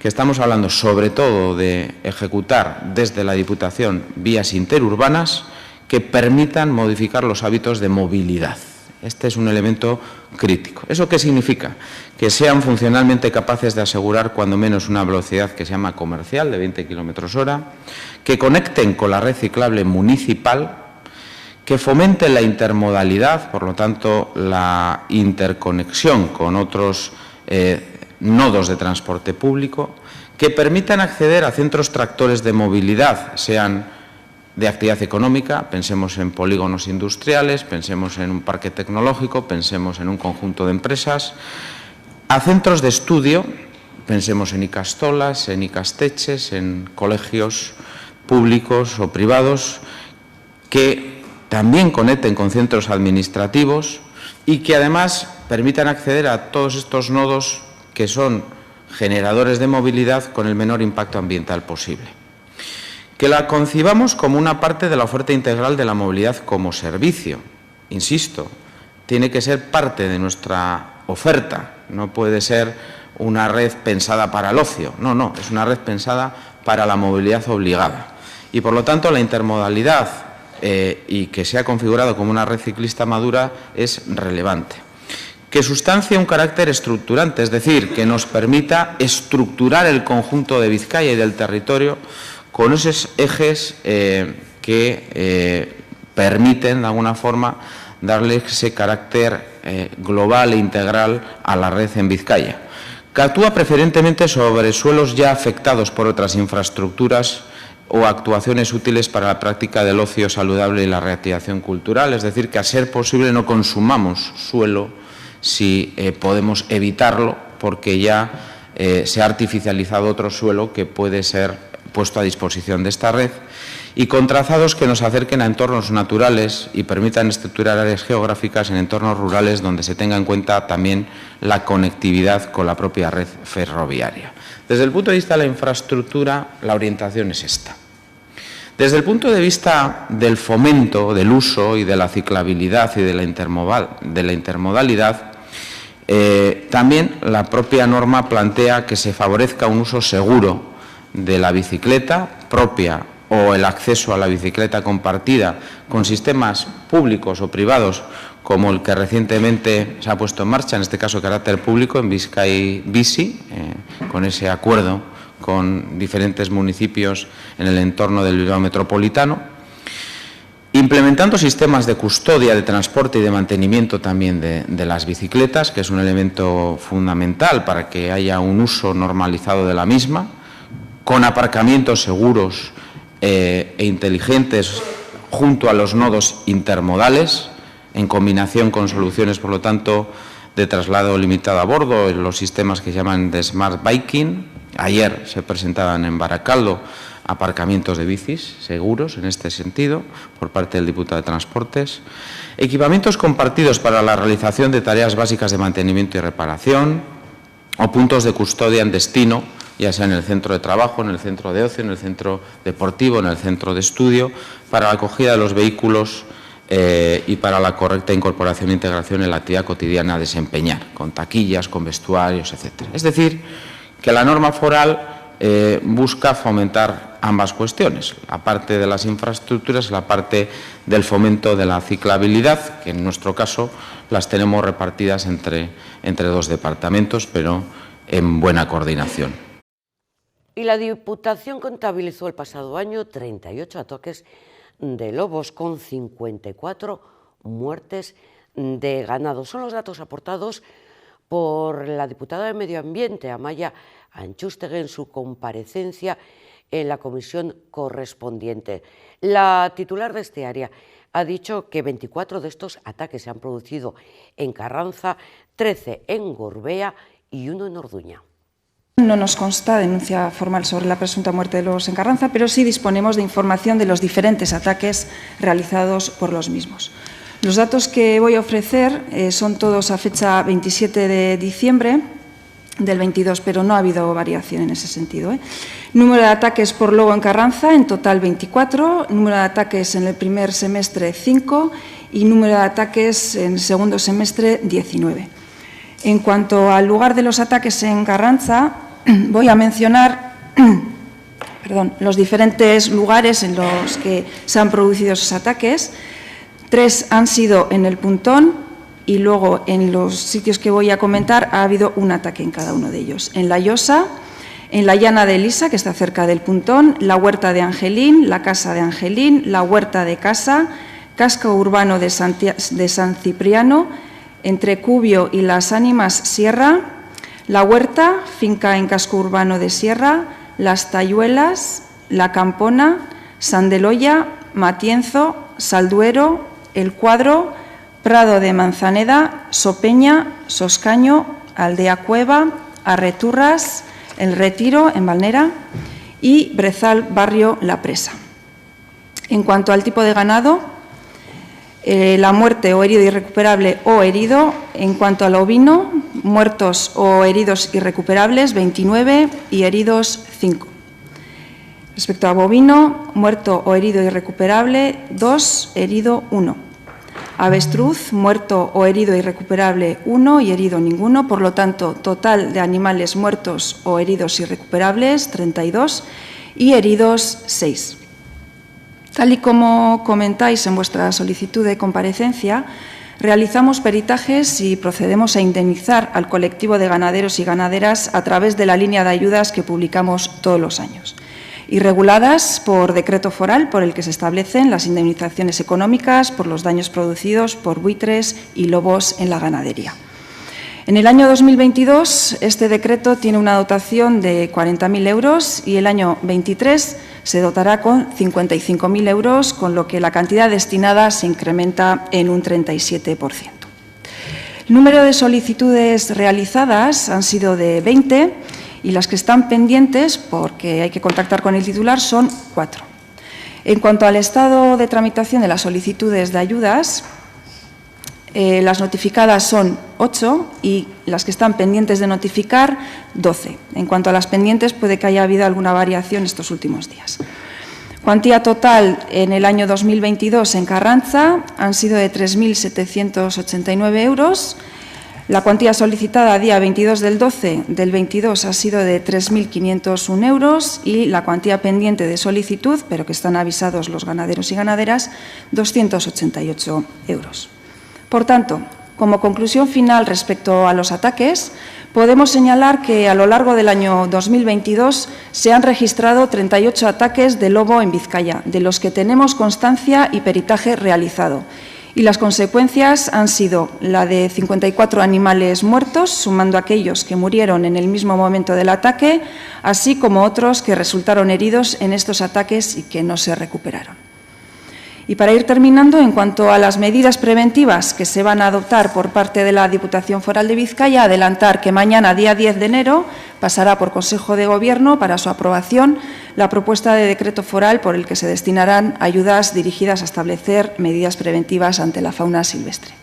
que estamos hablando sobre todo de ejecutar desde la Diputación vías interurbanas que permitan modificar los hábitos de movilidad. Este es un elemento crítico. ¿Eso qué significa? Que sean funcionalmente capaces de asegurar cuando menos una velocidad que se llama comercial de 20 kilómetros hora, que conecten con la red ciclable municipal, que fomenten la intermodalidad, por lo tanto la interconexión con otros nodos de transporte público, que permitan acceder a centros tractores de movilidad, sean de actividad económica, pensemos en polígonos industriales, pensemos en un parque tecnológico, pensemos en un conjunto de empresas, a centros de estudio, pensemos en ikastolas, en ikasteches, en colegios públicos o privados, que también conecten con centros administrativos y que además permitan acceder a todos estos nodos que son generadores de movilidad con el menor impacto ambiental posible. Que la concibamos como una parte de la oferta integral de la movilidad como servicio. Insisto, tiene que ser parte de nuestra oferta, no puede ser una red pensada para el ocio, no, es una red pensada para la movilidad obligada. Y por lo tanto la intermodalidad y que sea configurado como una red ciclista madura es relevante. Que sustancie un carácter estructurante, es decir, que nos permita estructurar el conjunto de Vizcaya y del territorio con esos ejes que permiten, de alguna forma, darle ese carácter global e integral a la red en Vizcaya, que actúa preferentemente sobre suelos ya afectados por otras infraestructuras o actuaciones útiles para la práctica del ocio saludable y la reactivación cultural, es decir, que a ser posible no consumamos suelo si podemos evitarlo, porque ya se ha artificializado otro suelo que puede ser puesto a disposición de esta red, y con trazados que nos acerquen a entornos naturales y permitan estructurar áreas geográficas en entornos rurales donde se tenga en cuenta también la conectividad con la propia red ferroviaria. Desde el punto de vista de la infraestructura, la orientación es esta. Desde el punto de vista del fomento, del uso y de la ciclabilidad y de la intermodalidad, también la propia norma plantea que se favorezca un uso seguro de la bicicleta propia o el acceso a la bicicleta compartida con sistemas públicos o privados como el que recientemente se ha puesto en marcha, en este caso de carácter público, en Bizkai Bici, con ese acuerdo con diferentes municipios en el entorno del Bilbao metropolitano, implementando sistemas de custodia, de transporte y de mantenimiento también de las bicicletas, que es un elemento fundamental para que haya un uso normalizado de la misma, con aparcamientos seguros e inteligentes junto a los nodos intermodales, en combinación con soluciones, por lo tanto, de traslado limitado a bordo, en los sistemas que llaman de Smart Biking. Ayer se presentaban en Baracaldo aparcamientos de bicis seguros en este sentido por parte del diputado de Transportes. Equipamientos compartidos para la realización de tareas básicas de mantenimiento y reparación o puntos de custodia en destino, ya sea en el centro de trabajo, en el centro de ocio, en el centro deportivo, en el centro de estudio, para la acogida de los vehículos y para la correcta incorporación e integración en la actividad cotidiana a desempeñar, con taquillas, con vestuarios, etc. Es decir, que la norma foral busca fomentar ambas cuestiones, la parte de las infraestructuras y la parte del fomento de la ciclabilidad, que en nuestro caso las tenemos repartidas entre dos departamentos, pero en buena coordinación. Y la Diputación contabilizó el pasado año 38 ataques de lobos con 54 muertes de ganado. Son los datos aportados por la diputada de Medio Ambiente, Amaia Antxustegi, en su comparecencia en la comisión correspondiente. La titular de este área ha dicho que 24 de estos ataques se han producido en Carranza, 13 en Gorbea y 1 en Orduña. No nos consta denuncia formal sobre la presunta muerte de lobos en Carranza, pero sí disponemos de información de los diferentes ataques realizados por los mismos. Los datos que voy a ofrecer son todos a fecha 27 de diciembre del 22, pero no ha habido variación en ese sentido. Número de ataques por lobo en Carranza, en total 24, número de ataques en el primer semestre 5 y número de ataques en el segundo semestre 19. En cuanto al lugar de los ataques en Carranza, voy a mencionar los diferentes lugares en los que se han producido esos ataques. 3 han sido en el Puntón y luego en los sitios que voy a comentar ha habido un ataque en cada uno de ellos. En La Llosa, en la Llana de Elisa, que está cerca del Puntón, la Huerta de Angelín, la Casa de Angelín, la Huerta de Casa, Casco Urbano de San Cipriano, entre Cubio y Las Ánimas Sierra, la Huerta, finca en Casco Urbano de Sierra, Las Tayuelas, La Campona, Sandeloya, Matienzo, Salduero, El Cuadro, Prado de Manzaneda, Sopeña, Soscaño, Aldea Cueva, Arreturras, El Retiro, en Valnera, y Brezal, barrio La Presa. En cuanto al tipo de ganado, la muerte o herido irrecuperable o herido. En cuanto al ovino, muertos o heridos irrecuperables, 29 y heridos 5. Respecto a bovino, muerto o herido irrecuperable, 2, herido 1. Avestruz, muerto o herido irrecuperable, 1 y herido ninguno. Por lo tanto, total de animales muertos o heridos irrecuperables, 32 y heridos 6. Tal y como comentáis en vuestra solicitud de comparecencia, realizamos peritajes y procedemos a indemnizar al colectivo de ganaderos y ganaderas a través de la línea de ayudas que publicamos todos los años, y reguladas por decreto foral por el que se establecen las indemnizaciones económicas por los daños producidos por buitres y lobos en la ganadería. En el año 2022, este decreto tiene una dotación de 40.000 euros y el año 23 se dotará con 55.000 euros, con lo que la cantidad destinada se incrementa en un 37%. El número de solicitudes realizadas han sido de 20 y las que están pendientes, porque hay que contactar con el titular, son 4. En cuanto al estado de tramitación de las solicitudes de ayudas, las notificadas son 8 y las que están pendientes de notificar, 12. En cuanto a las pendientes, puede que haya habido alguna variación estos últimos días. Cuantía total en el año 2022 en Carranza han sido de 3.789 euros. La cuantía solicitada a día 22 del 12 del 22 ha sido de 3.501 euros y la cuantía pendiente de solicitud, pero que están avisados los ganaderos y ganaderas, 288 euros. Por tanto, como conclusión final respecto a los ataques, podemos señalar que a lo largo del año 2022 se han registrado 38 ataques de lobo en Vizcaya, de los que tenemos constancia y peritaje realizado. Y las consecuencias han sido la de 54 animales muertos, sumando aquellos que murieron en el mismo momento del ataque, así como otros que resultaron heridos en estos ataques y que no se recuperaron. Y para ir terminando, en cuanto a las medidas preventivas que se van a adoptar por parte de la Diputación Foral de Vizcaya, adelantar que mañana, día 10 de enero, pasará por Consejo de Gobierno para su aprobación la propuesta de decreto foral por el que se destinarán ayudas dirigidas a establecer medidas preventivas ante la fauna silvestre.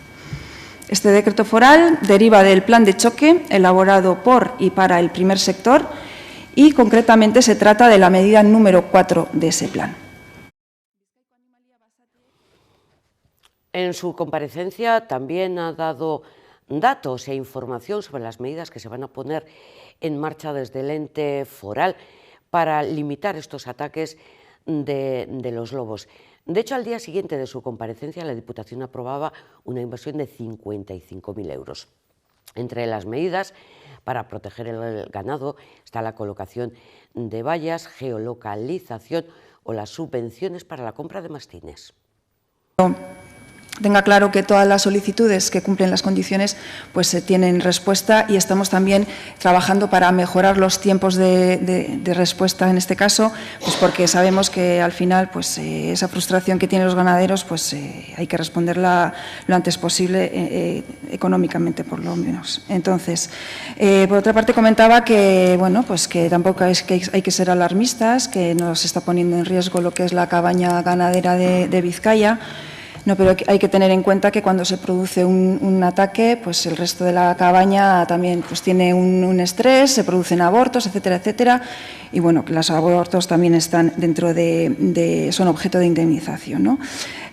Este decreto foral deriva del plan de choque elaborado por y para el primer sector y, concretamente, se trata de la medida número 4 de ese plan. En su comparecencia también ha dado datos e información sobre las medidas que se van a poner en marcha desde el ente foral para limitar estos ataques de los lobos. De hecho, al día siguiente de su comparecencia, la Diputación aprobaba una inversión de 55.000 euros. Entre las medidas para proteger el ganado está la colocación de vallas, geolocalización o las subvenciones para la compra de mastines. Tenga claro que todas las solicitudes que cumplen las condiciones pues tienen respuesta y estamos también trabajando para mejorar los tiempos de respuesta en este caso, pues porque sabemos que al final pues esa frustración que tienen los ganaderos pues hay que responderla lo antes posible económicamente por lo menos. Entonces, por otra parte comentaba que bueno pues que tampoco hay que ser alarmistas, que nos está poniendo en riesgo lo que es la cabaña ganadera de Vizcaya. No, pero hay que tener en cuenta que cuando se produce un ataque, pues el resto de la cabaña también pues tiene un estrés, se producen abortos, etcétera, etcétera. Y bueno, los abortos también están dentro son objeto de indemnización, ¿no?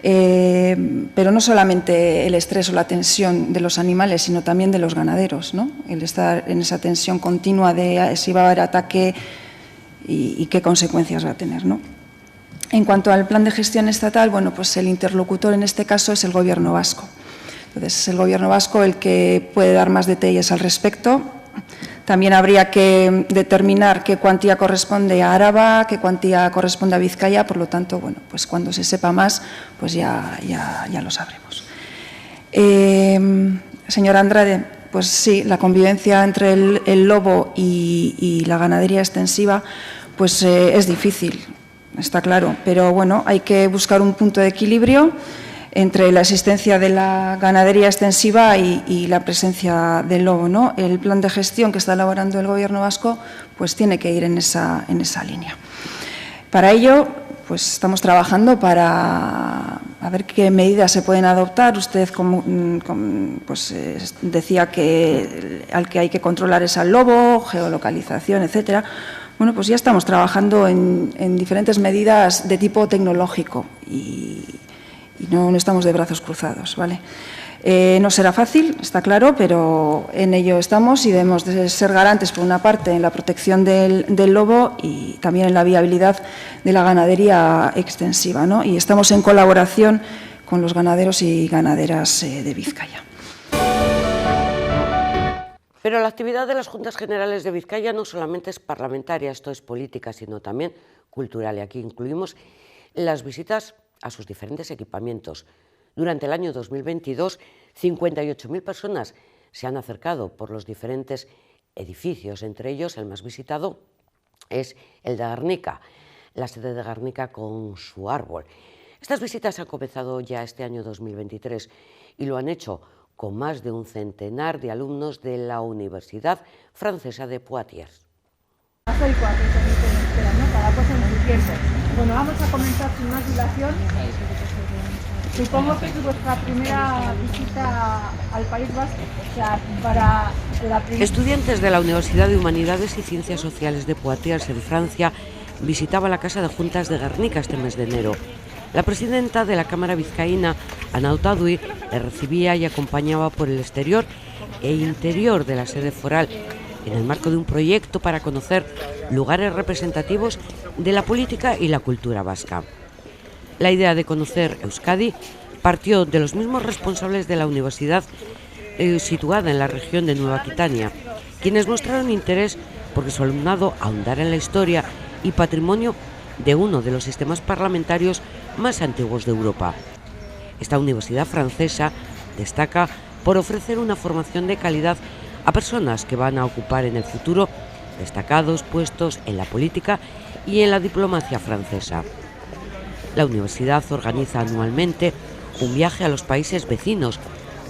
Pero no solamente el estrés o la tensión de los animales, sino también de los ganaderos, ¿no? El estar en esa tensión continua de si va a haber ataque y qué consecuencias va a tener, ¿no? En cuanto al plan de gestión estatal, bueno, pues el interlocutor en este caso es el Gobierno vasco. Entonces, es el Gobierno vasco el que puede dar más detalles al respecto. También habría que determinar qué cuantía corresponde a Araba, qué cuantía corresponde a Vizcaya, por lo tanto, bueno, pues cuando se sepa más, pues ya lo sabremos. Señora Andrade, pues sí, la convivencia entre el lobo y la ganadería extensiva, pues es difícil. Está claro, pero bueno, hay que buscar un punto de equilibrio entre la existencia de la ganadería extensiva y la presencia del lobo, ¿no? El plan de gestión que está elaborando el Gobierno vasco pues tiene que ir en esa línea. Para ello, pues estamos trabajando para a ver qué medidas se pueden adoptar. Usted pues, decía que al que hay que controlar es al lobo, geolocalización, etcétera. Bueno, pues ya estamos trabajando en diferentes medidas de tipo tecnológico y no estamos de brazos cruzados, ¿vale? No será fácil, está claro, pero en ello estamos y debemos de ser garantes, por una parte, en la protección del lobo y también en la viabilidad de la ganadería extensiva, ¿no? Y estamos en colaboración con los ganaderos y ganaderas de Vizcaya. Pero la actividad de las Juntas Generales de Vizcaya no solamente es parlamentaria, esto es política, sino también cultural. Y aquí incluimos las visitas a sus diferentes equipamientos. Durante el año 2022, 58.000 personas se han acercado por los diferentes edificios. Entre ellos, el más visitado es el de Gernika, la sede de Gernika con su árbol. Estas visitas han comenzado ya este año 2023 y lo han hecho con más de un centenar de alumnos de la Universidad Francesa de Poitiers. Bueno, vamos a comenzar sin más dilación. Supongo que es vuestra primera visita al País Vasco. O sea, para la Estudiantes de la Universidad de Humanidades y Ciencias Sociales de Poitiers en Francia visitaba la Casa de Juntas de Gernika este mes de enero. La presidenta de la Cámara vizcaína, Ana Otadui, le recibía y acompañaba por el exterior e interior de la sede foral, en el marco de un proyecto para conocer lugares representativos de la política y la cultura vasca. La idea de conocer Euskadi partió de los mismos responsables de la universidad situada en la región de Nueva Aquitania, quienes mostraron interés porque su alumnado ahondara en la historia y patrimonio de uno de los sistemas parlamentarios más antiguos de Europa. Esta universidad francesa destaca por ofrecer una formación de calidad a personas que van a ocupar en el futuro destacados puestos en la política y en la diplomacia francesa. La universidad organiza anualmente un viaje a los países vecinos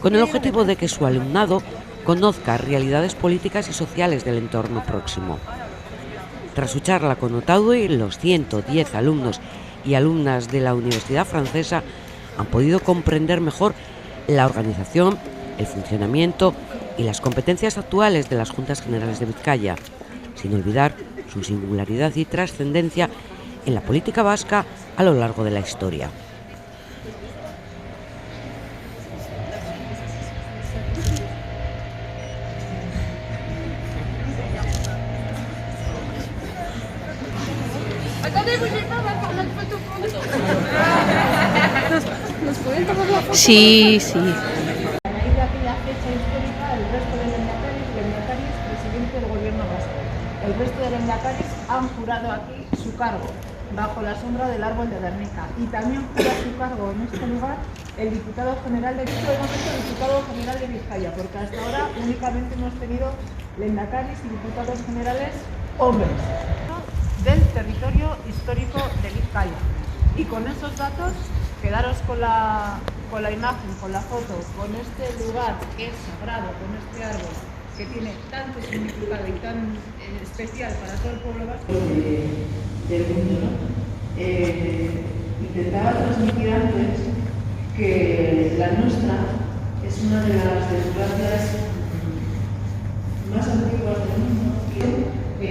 con el objetivo de que su alumnado conozca realidades políticas y sociales del entorno próximo. Tras su charla con Otadui, los 110 alumnos y alumnas de la Universidad Francesa han podido comprender mejor la organización, el funcionamiento y las competencias actuales de las Juntas Generales de Vizcaya, sin olvidar su singularidad y trascendencia en la política vasca a lo largo de la historia. Sí, sí. A raíz de aquella fecha histórica, el resto de lehendakaris, presidente del gobierno vasco, el resto de lehendakaris han jurado aquí su cargo, bajo la sombra del árbol de Gernika. Y también jura su cargo en este lugar el diputado general de Vizcaya, porque hasta ahora únicamente hemos tenido lehendakaris y diputados generales hombres del territorio histórico de Vizcaya. Y con esos datos, quedaros con la imagen, con la foto, con este lugar que es sagrado, con este árbol que tiene tanto significado y tan especial para todo el pueblo vasco. Del mundo, intentaba transmitir antes que la nuestra es una de las democracias más antiguas del mundo y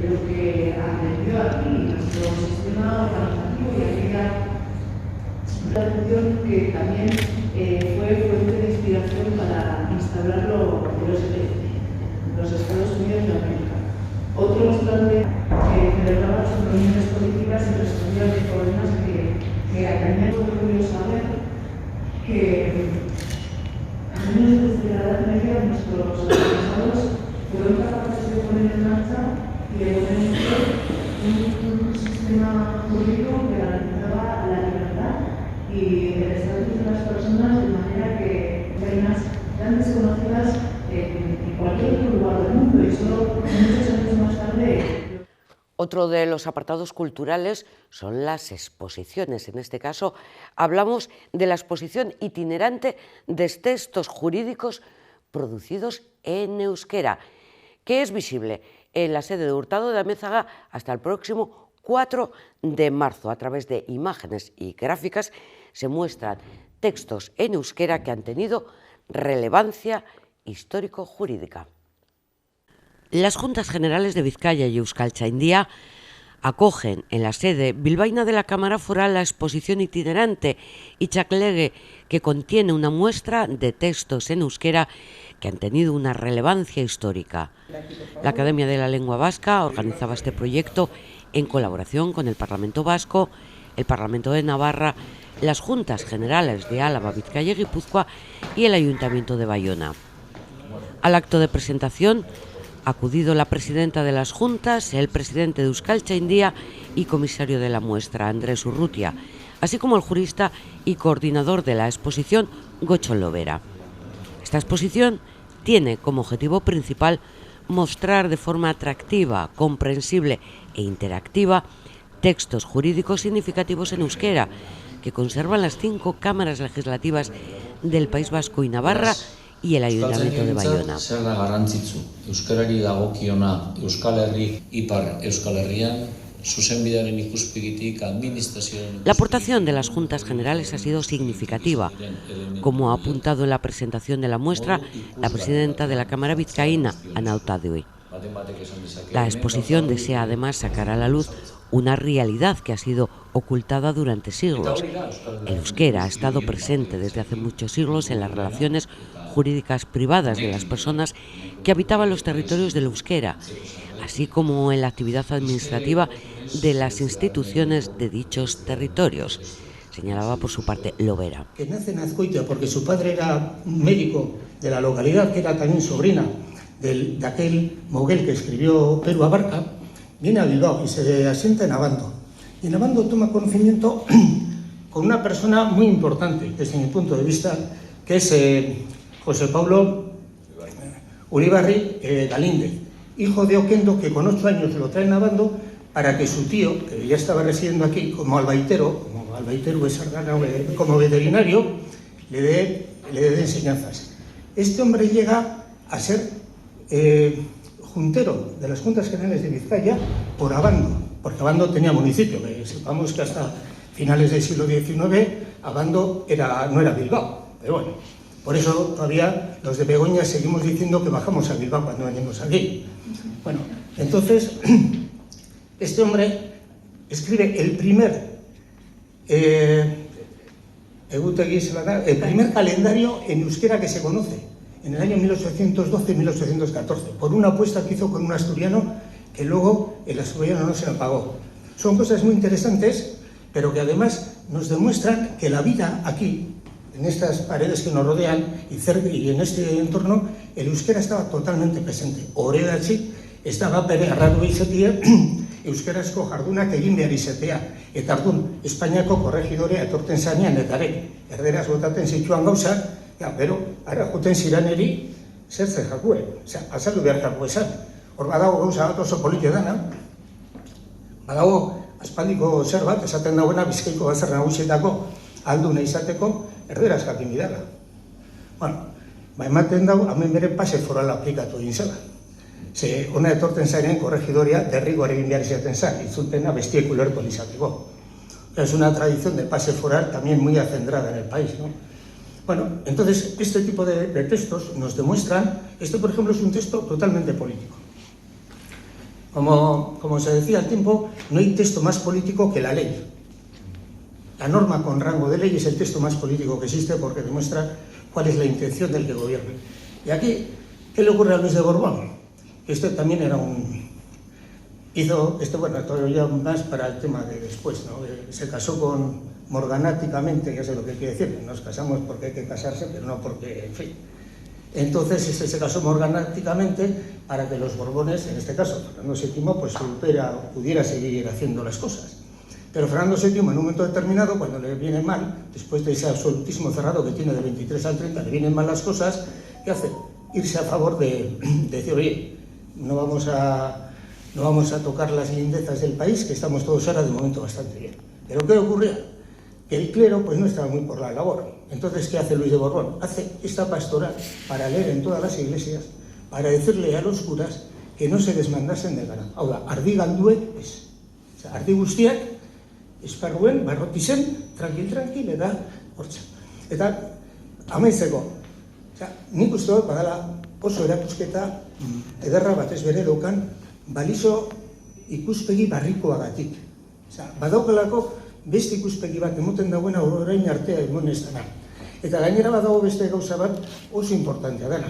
lo que aprendió aquí nuestro sistema organizativo y aquella tradición que también fue fuente de inspiración para instaurarlo en los Estados Unidos de América. Otros también celebraban sus reuniones políticas y respondían de problemas que atañían a orgullo saber que al menos desde la Edad Media nuestros antepasados fueron capaces de poner en marcha y de poner en pie un sistema jurídico que garantizaba la libertad y el estatus de las personas de manera que hay unas grandes conocidas en cualquier otro lugar del mundo y solo muchos años más tarde. Otro de los apartados culturales son las exposiciones. En este caso hablamos de la exposición itinerante de textos jurídicos producidos en euskera, que es visible en la sede de Hurtado de Amézaga hasta el próximo 4 de marzo. A través de imágenes y gráficas se muestran textos en euskera que han tenido relevancia histórico-jurídica. Las Juntas Generales de Vizcaya y Euskaltzaindia acogen en la sede bilbaína de la Cámara Foral la exposición itinerante Itxaklege, que contiene una muestra de textos en euskera que han tenido una relevancia histórica. La Academia de la Lengua Vasca organizaba este proyecto en colaboración con el Parlamento Vasco, el Parlamento de Navarra, las Juntas Generales de Álava, Vizcaya y Guipúzcoa y el Ayuntamiento de Bayona. Al acto de presentación ha acudido la presidenta de las Juntas, el presidente de Euskaltzaindia y comisario de la muestra, Andrés Urrutia, así como el jurista y coordinador de la exposición, Gocho Lovera. Esta exposición tiene como objetivo principal mostrar de forma atractiva, comprensible e interactiva textos jurídicos significativos en euskera que conservan las 5 cámaras legislativas del País Vasco y Navarra y el Ayuntamiento de Bayona. Zer da garrantzitsu, euskarari dagokiona Euskal Herri ipar Euskal Herrian, zuzenbidearen ikuspegitik administrazioaren. La aportación de las Juntas Generales ha sido significativa. Como ha apuntado en la presentación de la muestra la presidenta de la Cámara Vizcaína, Ana Otadui. La exposición desea además sacar a la luz una realidad que ha sido ocultada durante siglos. El euskera ha estado presente desde hace muchos siglos en las relaciones jurídicas privadas de las personas que habitaban los territorios del euskera, así como en la actividad administrativa de las instituciones de dichos territorios, señalaba por su parte Lobera. Que nace en Azkoitia porque su padre era un médico de la localidad, que era también sobrina de aquel Moguel que escribió Perú Abarca, viene a Bilbao y se asienta en Abando. Y en Abando toma conocimiento con una persona muy importante, desde mi punto de vista, que es José Pablo Uribarri Galíndez, hijo de Oquendo, que con 8 años lo traen a Abando para que su tío, que ya estaba residiendo aquí como albaitero como veterinario, le dé enseñanzas. Este hombre llega a ser juntero de las Juntas Generales de Vizcaya por Abando, porque Abando tenía municipio, que sepamos que hasta finales del siglo XIX Abando no era Bilbao, pero bueno, por eso todavía los de Begoña seguimos diciendo que bajamos a Bilbao cuando venimos aquí. Bueno, entonces, este hombre escribe el primer calendario en euskera que se conoce, en el año 1812-1814, por una apuesta que hizo con un asturiano que luego el asturiano no se la pagó. Son cosas muy interesantes, pero que además nos demuestran que la vida aquí, en estas paredes que nos rodean y en este entorno, el euskera estaba totalmente presente. Horregatzi estaba bere arraro izatea, euskarazko jardunak egin behar izatea. Eta ardun, Espainiako korregidorea etorten zanean, eta erderaz botaten zituan gauzak, pero ara juten ziraneri zertzen jakue, azaldu behar jakue esan. Hor badago gauza bat oso politia dana, badago aspaldiko zer bat, esaten dagoena Bizkaiko batzar nagusietako alduna izateko erderaz jakin bidala. Bueno, ematen dago, hemen bere pase foral aplikatu egin zela. Ze hona etorten zairen korregidoria derrigor egin behar izaten zen, itzulpena bestiek ulertu izateko. Es una tradición del pase foral también muy acendrada en el país, ¿no? Bueno, entonces este tipo de textos nos demuestran, este por ejemplo es un texto totalmente político. Como se decía al tiempo, no hay texto más político que la ley. La norma con rango de ley es el texto más político que existe porque demuestra cuál es la intención del que gobierna. Y aquí, ¿qué le ocurre a Luis de Borbón? Este también era bueno, todavía más para el tema de después, ¿no? Se casó morganáticamente, ya sé lo que quiere decir, nos casamos porque hay que casarse, pero no porque, en fin. Entonces se casó morganáticamente para que los Borbones, en este caso Fernando VII, pues pudiera seguir haciendo las cosas. Pero Fernando VII, en un momento determinado, cuando le viene mal, después de ese absolutismo cerrado que tiene de 23 al 30, le vienen mal las cosas, ¿qué hace? Irse a favor de decir, oye, no vamos a tocar las lindezas del país, que estamos todos ahora de momento bastante bien. Pero ¿qué ocurría? Que el clero pues no estaba muy por la labor. Entonces, ¿qué hace Luis de Borbón? Hace esta pastoral para leer en todas las iglesias, para decirle a los curas que no se desmandasen del ganado. Hau da, ardi galdue ez. Ardi guztiak, esparruen, barrotizen, tranquil, eta hortza. Eta, amaitzeko, nik uste dut badala oso erakusketa ederra batez bere daukan balizo ikuspegi barrikoagatik. Badaukalako beste ikuspegi bat emoten dagoena orain artea egon ez dena. Eta gainera badago beste gauza bat oso importantea dena.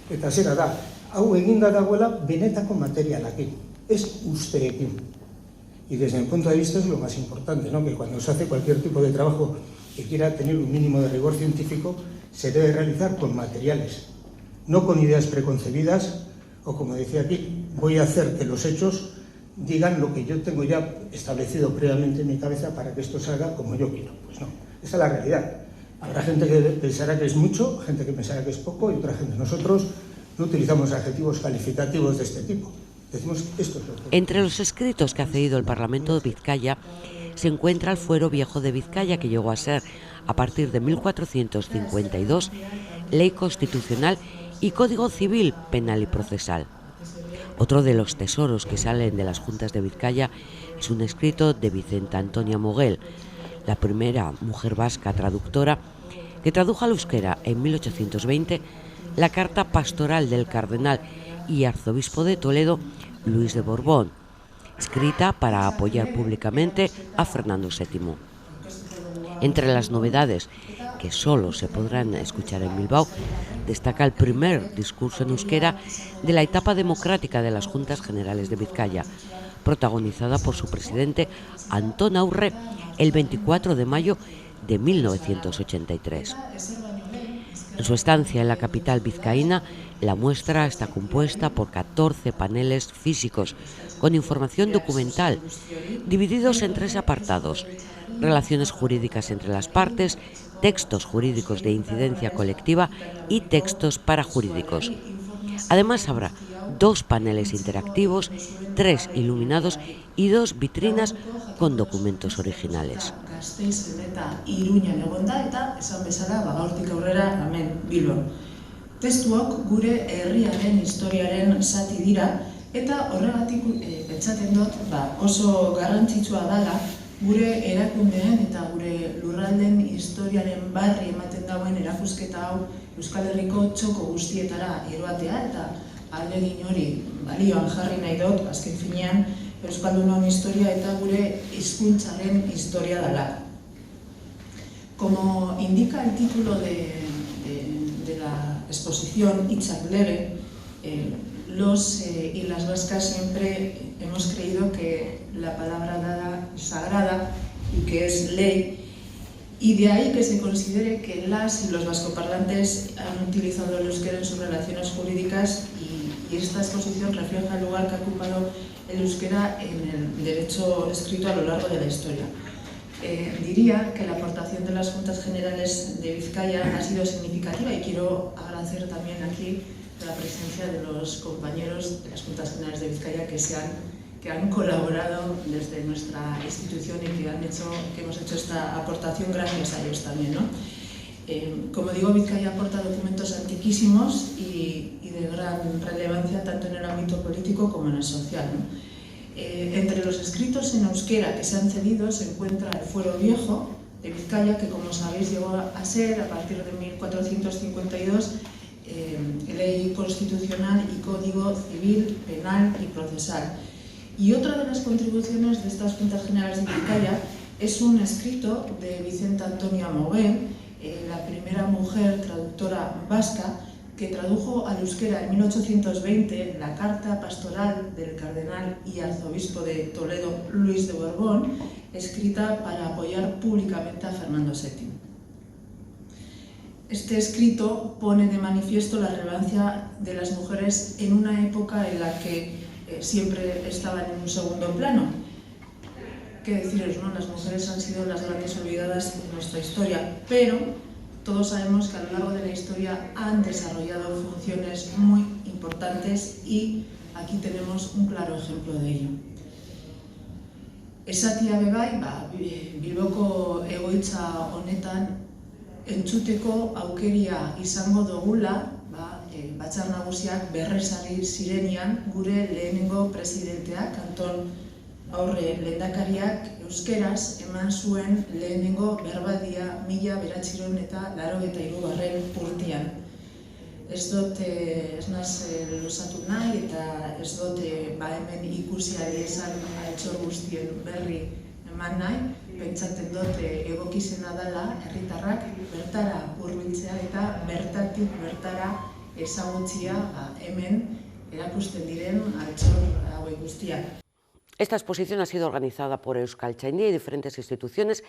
Eta zera da, hau eginda dagoela benetako materialakin, ez usteekin. Y desde mi punto de vista es lo más importante, ¿no? Que cuando se hace cualquier tipo de trabajo que quiera tener un mínimo de rigor científico, se debe realizar con materiales, no con ideas preconcebidas, o como decía aquí, voy a hacer que los hechos digan lo que yo tengo ya establecido previamente en mi cabeza para que esto salga como yo quiero. Pues no, esa es la realidad. Habrá gente que pensará que es mucho, gente que pensará que es poco y otra gente. Nosotros no utilizamos adjetivos calificativos de este tipo. Decimos esto es lo que... Entre los escritos que ha cedido el Parlamento de Vizcaya se encuentra el Fuero Viejo de Vizcaya, que llegó a ser, a partir de 1452, ley constitucional y Código Civil, Penal y Procesal. Otro de los tesoros que salen de las Juntas de Vizcaya es un escrito de Vicenta Antonia Moguel, la primera mujer vasca traductora que tradujo al euskera en 1820 la carta pastoral del cardenal y arzobispo de Toledo, Luis de Borbón, escrita para apoyar públicamente a Fernando VII. Entre las novedades que solo se podrán escuchar en Bilbao, destaca el primer discurso en euskera de la etapa democrática de las Juntas Generales de Vizcaya, protagonizada por su presidente Antón Aurre el 24 de mayo de 1983. En su estancia en la capital vizcaína, la muestra está compuesta por 14 paneles físicos con información documental, divididos en 3 apartados: relaciones jurídicas entre las partes, textos jurídicos de incidencia colectiva y textos parajurídicos. Además habrá 2 paneles interactivos, 3 iluminados y 2 vitrinas con documentos originales. Gasteizen eta Iruñan egonda eta esan bezala gaurtik aurrera hemen Bilbon. Testuok gure herriaren historiaren zati dira eta horregatik pentsatzen dut oso garrantzitsua dela gure erakundeen eta gure lurralden historiaren barri ematen dauen erakusketa hau Euskal Herriko txoko guztietara eroatea eta ahalegin hori balioan jarri nahi dut, azken finean Euskaldunon historia eta gure hizkuntzaren historia dela. Como indica el título de la exposición Hitzak Lege, los y las vascas siempre hemos creído que la palabra dada es sagrada y que es ley, y de ahí que se considere que las y los vascoparlantes han utilizado el euskera en sus relaciones jurídicas y esta exposición refleja el lugar que ha ocupado el euskera en el derecho escrito a lo largo de la historia. Diría que la aportación de las Juntas Generales de Vizcaya ha sido significativa y quiero agradecer también aquí la presencia de los compañeros de las Juntas Generales de Vizcaya que han colaborado desde nuestra institución y que hemos hecho esta aportación gracias a ellos también, ¿no? Como digo, Vizcaya aporta documentos antiquísimos y de gran relevancia tanto en el ámbito político como en el social, ¿no? Entre los escritos en euskera que se han cedido se encuentra el Fuero Viejo de Vizcaya, que como sabéis llegó a ser, a partir de 1452, ley constitucional y código civil, penal y procesal. Y otra de las contribuciones de estas Juntas Generales de Vizcaya es un escrito de Vicenta Antonia Moguer, la primera mujer traductora vasca, que tradujo al euskera en 1820 la carta pastoral del cardenal y arzobispo de Toledo, Luis de Borbón, escrita para apoyar públicamente a Fernando VII. Este escrito pone de manifiesto la relevancia de las mujeres en una época en la que siempre estaban en un segundo plano. ¿Qué deciros, no? Las mujeres han sido las grandes olvidadas en nuestra historia, pero todos sabemos que a lo largo de la historia han desarrollado funciones muy importantes y aquí tenemos un claro ejemplo de ello. Esatia bebai, Bilboko egoitza honetan entzuteko aukeria izango dugula, Batzar Nagusiak berrezarri zirenean gure lehenengo presidenteak, Anton Aurre lehendakariak euskeraz eman zuen lehenengo berbaldia 1983 urtean. Ez dut luzatu nahi eta ez dut hemen ikusi ari esan altxor guztien berri eman nahi. Pentsatzen dut egokizena dela herritarrak bertara hurbiltzea eta bertatik bertara ezagutzia hemen erakusten diren altxor hauek guztiak. Esta exposición ha sido organizada por Euskaltzaindia y diferentes instituciones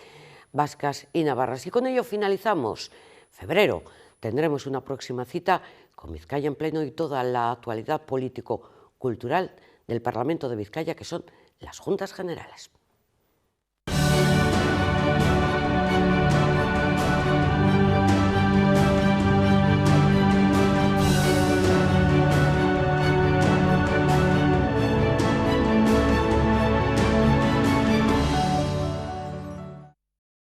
vascas y navarras. Y con ello finalizamos febrero. Tendremos una próxima cita con Vizcaya en pleno y toda la actualidad político-cultural del Parlamento de Vizcaya, que son las Juntas Generales.